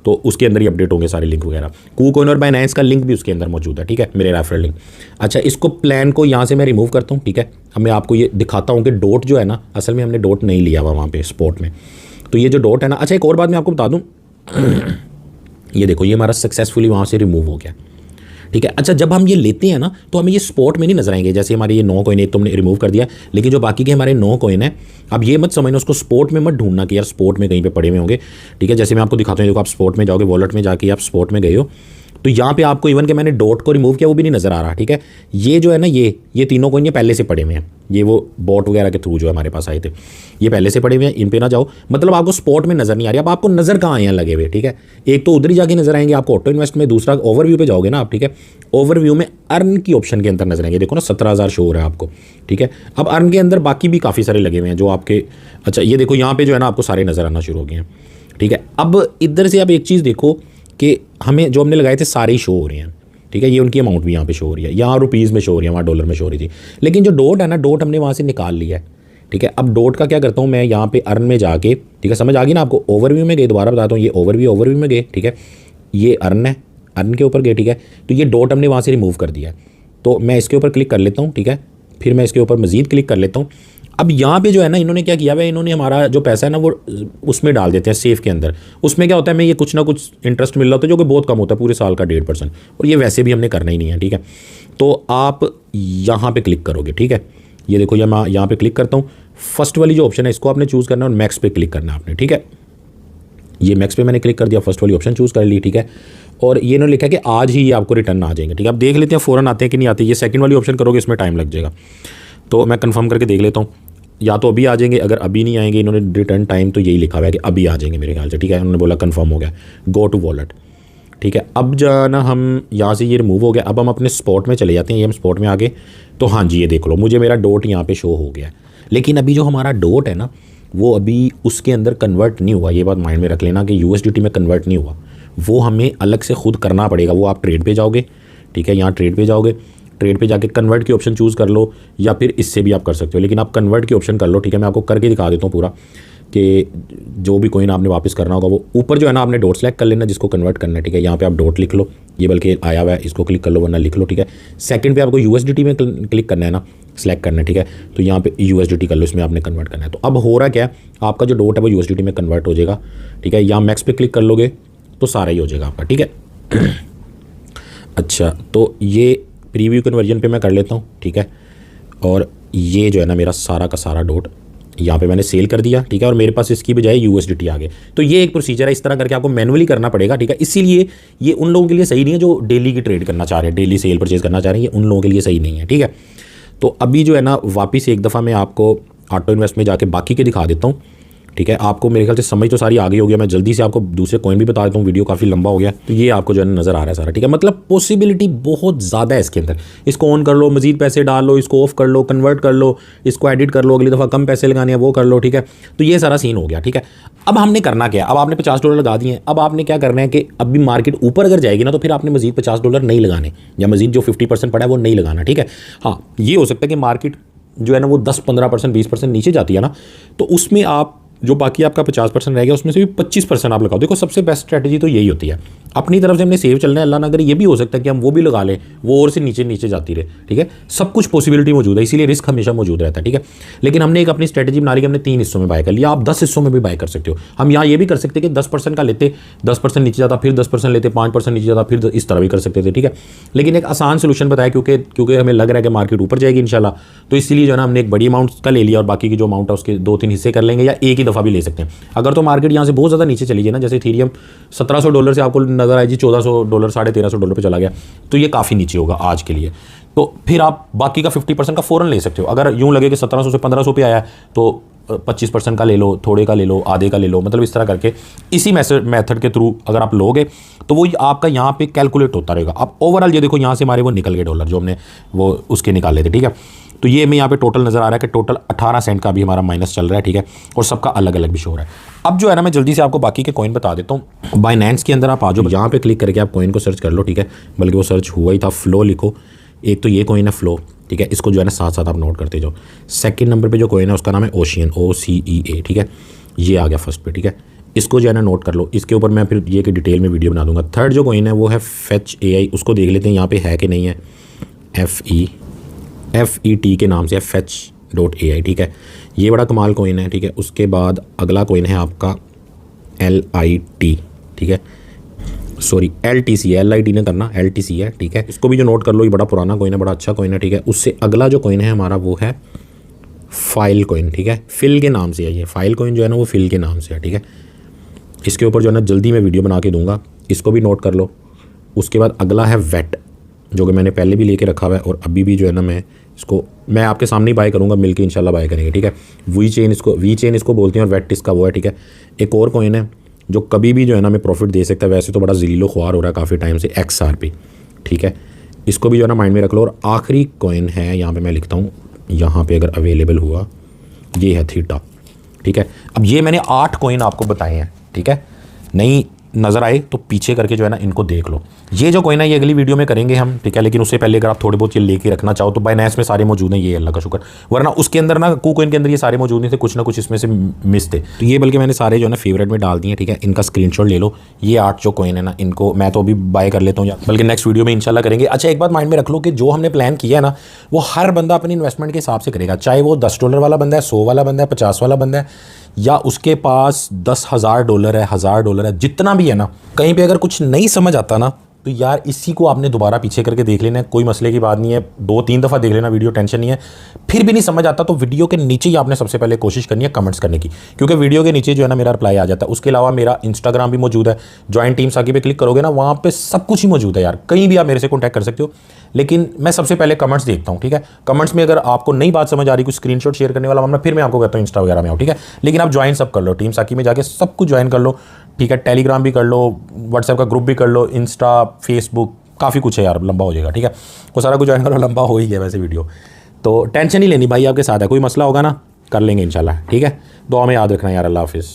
तो उसके अंदर ही अपडेट होंगे सारे लिंक वगैरह। KuCoin और बाइनेंस का लिंक भी उसके अंदर मौजूद है, ठीक है, मेरे रेफरल लिंक। अच्छा, इसको प्लान को यहाँ से मैं रिमूव करता हूँ, ठीक है। अब मैं आपको ये दिखाता हूँ कि डॉट जो है ना, असल में हमने डॉट नहीं लिया हुआ वहाँ पे स्पॉट में, तो ये जो डॉट है ना। अच्छा, एक और बात मैं आपको बता दूँ, ये देखो ये हमारा सक्सेसफुली वहाँ से रिमूव हो गया, ठीक है। अच्छा, जब हम ये लेते हैं ना तो हमें ये स्पॉट में नहीं नजर आएंगे। जैसे हमारे ये 9 कॉइन एक तो हमने रिमूव कर दिया, लेकिन जो बाकी के हमारे 9 कॉइन है, अब ये मत समझना उसको स्पॉट में मत ढूंढना कि यार स्पॉट में कहीं पे पड़े हुए होंगे, ठीक है। जैसे मैं आपको दिखाता हूँ, देखो आप स्पॉट में जाओगे, वॉलेट में जाके आप स्पॉट में गए हो, तो यहाँ पे आपको इवन के मैंने डॉट को रिमूव किया वो भी नहीं नज़र आ रहा, ठीक है। ये जो है ना, ये तीनों कॉइन ये पहले से पड़े हुए हैं, ये वो बॉट वगैरह के थ्रू जो हमारे पास आए थे, ये पहले से पड़े हुए हैं, इन पे ना जाओ, मतलब आपको स्पॉट में नज़र नहीं आ रही। अब आपको नज़र कहाँ आए हैं लगे हुए, ठीक है। एक तो उधर ही जाके नजर आएंगे आपको ऑटो इन्वेस्ट में, दूसरा ओवरव्यू पे जाओगे ना आप, ठीक है। ओवरव्यू में अर्न की ऑप्शन के अंदर नजर आएंगे, देखो ना 17,000 शो हो रहा है आपको, ठीक है। अब अर्न के अंदर बाकी भी काफ़ी सारे लगे हुए हैं जो आपके, अच्छा ये देखो यहाँ पे जो है ना आपको सारे नज़र आना शुरू हो गए हैं, ठीक है। अब इधर से आप एक चीज़ देखो कि हमें जो हमने लगाए थे सारे ही शो हो रहे हैं, ठीक है। ये उनकी अमाउंट भी यहाँ पे शो हो रही है, यहाँ रुपीज़ में शो हो रही है, वहाँ डॉलर में शो हो रही थी, लेकिन जो डॉट है ना, डॉट हमने वहाँ से निकाल लिया है, ठीक है। अब डॉट का क्या करता हूँ मैं, यहाँ पे अर्न में जाके, ठीक है, समझ आ गई ना आपको। ओवरव्यू में गए, दोबारा बताता हूँ, ये ओवरव्यू में गए, ठीक है। ये अर्न है, अर्न के ऊपर गए, ठीक है। तो ये डॉट हमने वहाँ से रिमूव कर दिया है, तो मैं इसके ऊपर क्लिक कर लेता हूँ, ठीक है। फिर मैं इसके ऊपर मज़ीद क्लिक कर लेता हूँ। अब यहाँ पे जो है ना, इन्होंने क्या किया है, इन्होंने हमारा जो पैसा है ना वो उसमें डाल देते हैं सेफ के अंदर। उसमें क्या होता है, हमें ये कुछ ना कुछ इंटरेस्ट मिल रहा होता है जो कि बहुत कम होता है, पूरे साल का 1.5%, और ये वैसे भी हमने करना ही नहीं है, ठीक है। तो आप यहाँ पे क्लिक करोगे, ठीक है। ये देखो, ये मैं यहाँ पे क्लिक करता हूँ, फर्स्ट वाली जो ऑप्शन है इसको आपने चूज़ करना है और मैक्स पे क्लिक करना है आपने, ठीक है। ये मैक्स पे मैंने क्लिक कर दिया, फर्स्ट वाली ऑप्शन चूज़ कर ली, ठीक है। और ये इन्होंने लिखा है कि आज ही ये आपको रिटर्न आ जाएंगे, ठीक है। अब देख लेते हैं फ़ौरन आते हैं कि नहीं आते। ये सेकंड वाली ऑप्शन करोगे इसमें टाइम लग जाएगा, तो मैं कंफर्म करके देख लेता हूँ, या तो अभी आ जाएंगे। अगर अभी नहीं आएंगे, इन्होंने रिटर्न टाइम तो यही लिखा हुआ है कि अभी आ जाएंगे मेरे ख्याल से, ठीक है। उन्होंने बोला कंफर्म हो गया, गो टू वॉलेट, ठीक है। अब जाना हम यहाँ से, ये रिमूव हो गया। अब हम अपने स्पॉट में चले जाते हैं, ये हम स्पॉट में आ गए, तो हाँ जी ये देख लो, मुझे मेरा डॉट यहाँ पे शो हो गया। लेकिन अभी जो हमारा डॉट है ना, वो अभी उसके अंदर कन्वर्ट नहीं हुआ। ये बात माइंड में रख लेना कि USDT में कन्वर्ट नहीं हुआ, वो हमें अलग से खुद करना पड़ेगा। वो आप ट्रेड पे जाओगे, ठीक है, यहाँ ट्रेड पे जाओगे, ट्रेड पे जाके कन्वर्ट की ऑप्शन चूज़ कर लो, या फिर इससे भी आप कर सकते हो, लेकिन आप कन्वर्ट की ऑप्शन कर लो, ठीक है। मैं आपको करके दिखा देता हूँ पूरा कि जो भी कॉइन आपने वापस करना होगा वो ऊपर जो है ना आपने डॉट सेलेक्ट कर लेना जिसको कन्वर्ट करना है, ठीक है। यहाँ पे आप डॉट लिख लो, ये बल्कि आया हुआ है, इसको क्लिक कर लो वरना लिख लो, ठीक है। सेकंड पे आपको USDT में क्लिक करना है ना, सेलेक्ट करना है, ठीक है। तो यहाँ पे USDT कर लो, इसमें आपने कन्वर्ट करना है। तो अब हो रहा क्या है, आपका जो डॉट है वो USDT में कन्वर्ट हो जाएगा, ठीक है। यहाँ मैक्स पे क्लिक कर लोगे तो सारा ही हो जाएगा आपका, ठीक है। अच्छा, तो ये प्रीव्यू कन्वर्जन पे मैं कर लेता हूँ, ठीक है। और ये जो है ना मेरा सारा का सारा डॉट यहाँ पे मैंने सेल कर दिया, ठीक है। और मेरे पास इसकी बजाय USDT आ गए। तो ये एक प्रोसीजर है, इस तरह करके आपको मैनुअली करना पड़ेगा, ठीक है। इसीलिए ये उन लोगों के लिए सही नहीं है जो डेली की ट्रेड करना चाह रहे हैं, डेली सेल परचेज करना चाह रहे हैं, ये उन लोगों के लिए सही नहीं है, ठीक है। तो अभी जो है ना वापस एक दफ़ा मैं आपको ऑटो इन्वेस्ट में जाके बाकी के दिखा देता हूँ, ठीक है। आपको मेरे ख्याल से समझ तो सारी आ गई हो गया। मैं जल्दी से आपको दूसरे कॉइन भी बता देता हूँ, वीडियो काफ़ी लंबा हो गया। तो ये आपको जो है नज़र आ रहा है सारा, ठीक है। मतलब पॉसिबिलिटी बहुत ज़्यादा है इसके अंदर। इसको ऑन कर लो, मजीद पैसे डाल लो, इसको ऑफ कर लो, कन्वर्ट कर लो, इसको एडिट कर लो, अगली दफ़ा कम पैसे लगाने हैं वो कर लो, ठीक है। तो ये सारा सीन हो गया, ठीक है। अब हमने करना क्या, अब आपने $50 लगा दिए हैं। अब आपने क्या करना है कि अभी मार्केट ऊपर अगर जाएगी ना तो फिर आपने मजीद $50 नहीं लगाने, या मजीद जो 50% पड़ा है वो नहीं लगाना, ठीक है। हाँ, ये हो सकता है कि मार्केट जो है ना वो 10-15%, 20% नीचे जाती है ना, तो उसमें आप जो बाकी आपका 50% रह गया उसमें से भी 25% आप लगाओ। देखो सबसे बेस्ट स्ट्रैटेजी तो यही होती है, अपनी तरफ से हमने सेव चलना है। अल्लाह ना करे ये भी हो सकता है कि हम वो भी लगा लें, वो और से नीचे नीचे जाती रहे, ठीक है। सब कुछ पॉसिबिलिटी मौजूद है, इसीलिए रिस्क हमेशा मौजूद रहता है, ठीक है। लेकिन हमने एक अपनी स्ट्रैटेजी बना ली कि हमने 3 हिस्सों में बाय कर लिया। आप 10 हिस्सों में भी बाय कर सकते हो। हम यहाँ ये भी कर सकते हैं कि 10% का लेते, 10% नीचे जाता, फिर 10% लेते, 5% नीचे जाता, फिर इस तरह भी कर सकते थे, ठीक है। लेकिन एक आसान सोल्यूशन बताया क्योंकि हमें लग रहा है कि मार्केट ऊपर जाएगी इंशाल्लाह, तो इसीलिए जो है ना हमने एक बड़ी अमाउंट का ले लिया और बाकी की जो अमाउंट है उसके 2-3 हिस्से कर लेंगे, या एक ही दफ़ा भी ले सकते हैं। अगर तो मार्केट यहाँ से बहुत ज़्यादा नीचे चली जाए ना, जैसे इथेरियम $1700 से आपको नजर आए जी $1400, $1350 पे चला गया, तो ये काफ़ी नीचे होगा आज के लिए। तो फिर आप बाकी का 50% का फ़ौरन ले सकते हो। अगर यूँ लगे कि 1700 से 1500 पे आया तो 25% का ले लो, थोड़े का ले लो, आधे का ले लो, मतलब इस तरह करके इसी मेथड के थ्रू अगर आप लोगे तो वो आपका यहाँ पे कैलकुलेट होता रहेगा। अब ओवरऑल ये देखो यहाँ से हमारे वो निकल गए डॉलर जो हमने वो उसके निकाले थे, ठीक है। तो ये हमें यहाँ पे टोटल नज़र आ रहा है कि टोटल 18 सेंट का भी हमारा माइनस चल रहा है, ठीक है। और सबका अलग अलग भी शो हो रहा है। अब जो है ना मैं जल्दी से आपको बाकी के कॉइन बता देता हूँ। बाइनेंस के अंदर आप आ जाओ, यहाँ पे क्लिक करके आप कॉइन को सर्च कर लो, ठीक है। बल्कि वो सर्च हुआ ही था, फ्लो लिखो। एक तो ये कॉइन है फ्लो, ठीक है, इसको जो है ना साथ साथ आप नोट करते जाओ। सेकंड नंबर पे जो कॉइन है उसका नाम है ओशियन, OCEA, ठीक है। ये आ गया फर्स्ट पे, ठीक है। इसको जो है ना नोट कर लो। इसके ऊपर मैं फिर ये कि डिटेल में वीडियो बना दूंगा। थर्ड जो कॉइन है वो है फेच AI, उसको देख लेते हैं यहाँ पे है कि नहीं है। FET के नाम से है fetch.ai, ठीक है। ये बड़ा कमाल कॉइन है, ठीक है। उसके बाद अगला कॉइन है आपका LIT, ठीक है, सॉरी LTC है, LIT ने करना, LTC है, ठीक है। इसको भी जो नोट कर लो, ये बड़ा पुराना कॉइन है, बड़ा अच्छा कॉइन है, ठीक है। उससे अगला जो कॉइन है हमारा वो है फाइल कॉइन, ठीक है। फिल के नाम से है ये फाइल कॉइन जो है ना, वो फिल के नाम से है, ठीक है। इसके ऊपर जो है ना जल्दी मैं वीडियो बना के दूंगा, इसको भी नोट कर लो। उसके बाद अगला है वेट, जो कि मैंने पहले भी लेके रखा हुआ है और अभी भी जो है ना मैं आपके सामने ही बाय करूँगा, मिलके इंशाल्लाह बाय करेंगे, ठीक है। वी चेन इसको बोलते हैं और वेट इसका वो है, ठीक है। एक और कॉइन है जो कभी भी जो है ना हमें प्रॉफिट दे सकता है, वैसे तो बड़ा ज़लीलो ख्वार हो रहा है काफ़ी टाइम से, XRP, ठीक है। इसको भी जो है ना माइंड में रख लो। और आखिरी कॉइन है, यहाँ पे मैं लिखता हूँ, यहाँ पे अगर अवेलेबल हुआ, ये है थीटा, ठीक है। अब ये मैंने 8 कॉइन आपको बताए हैं, ठीक है। नहीं नज़र आए तो पीछे करके जो है ना इनको देख लो। ये जो कॉइन है ये अगली वीडियो में करेंगे हम, ठीक है। लेकिन उससे पहले अगर आप थोड़े बहुत ये लेके रखना चाहो तो बाइनेंस में सारे मौजूद हैं, ये अल्लाह का शुक्र, वरना उसके अंदर ना KuCoin के अंदर ये सारे मौजूद नहीं थे, कुछ ना कुछ इसमें से मिस थे। तो ये बल्कि मैंने सारे जो है ना फेवरेट में डाल दिए, ठीक है। इनका स्क्रीनशॉट ले लो। ये 8 जो कॉइन है ना, इनको मैं तो अभी बाय कर लेता हूँ, बल्कि नेक्स्ट वीडियो में इंशाल्लाह करेंगे। अच्छा एक बात माइंड में रख लो कि जो हमने प्लान किया है ना, वो हर बंदा अपनी इन्वेस्टमेंट के हिसाब से करेगा, चाहे वो $10 वाला बंदा है, 100 वाला बंदा है, 50 वाला बंदा है, या उसके पास $10,000 है, $1,000 है, जितना भी है ना। कहीं पे अगर कुछ नहीं समझ आता ना तो यार इसी को आपने दोबारा पीछे करके देख लेना है, कोई मसले की बात नहीं है। 2-3 दफ़ा देख लेना वीडियो, टेंशन नहीं है। फिर भी नहीं समझ आता तो वीडियो के नीचे ही आपने सबसे पहले कोशिश करनी है कमेंट्स करने की, क्योंकि वीडियो के नीचे जो है ना मेरा रिप्लाई आ जाता है। उसके अलावा मेरा इंस्टाग्राम भी मौजूद है, ज्वाइन टीम साकी पे क्लिक करोगे ना, वहाँ पे सब कुछ ही मौजूद है यार, कहीं भी आप मेरे से कॉन्टैक्ट कर सकते हो। लेकिन मैं सबसे पहले कमेंट्स देखता हूँ, ठीक है। कमेंट्स में अगर आपको नई बात समझ आ रही, कुछ स्क्रीनशॉट शेयर करने वाला फिर मैं आपको कहता हूँ इंस्टा वगैरह में आओ, ठीक है। लेकिन आप ज्वाइन सब कर लो, टीम साकी में जाके सब कुछ ज्वाइन कर लो, ठीक है। टेलीग्राम भी कर लो, व्हाट्सएप का ग्रुप भी कर लो, इंस्टा, फेसबुक, काफ़ी कुछ है यार, लंबा हो जाएगा, ठीक है। वो सारा कुछ ज्वाइन करो, लंबा हो ही गया वैसे वीडियो, तो टेंशन नहीं लेनी भाई, आपके साथ है। कोई मसला होगा ना कर लेंगे इंशाल्लाह, ठीक है। दुआ में याद रखना यार। अल्लाह हाफिज़।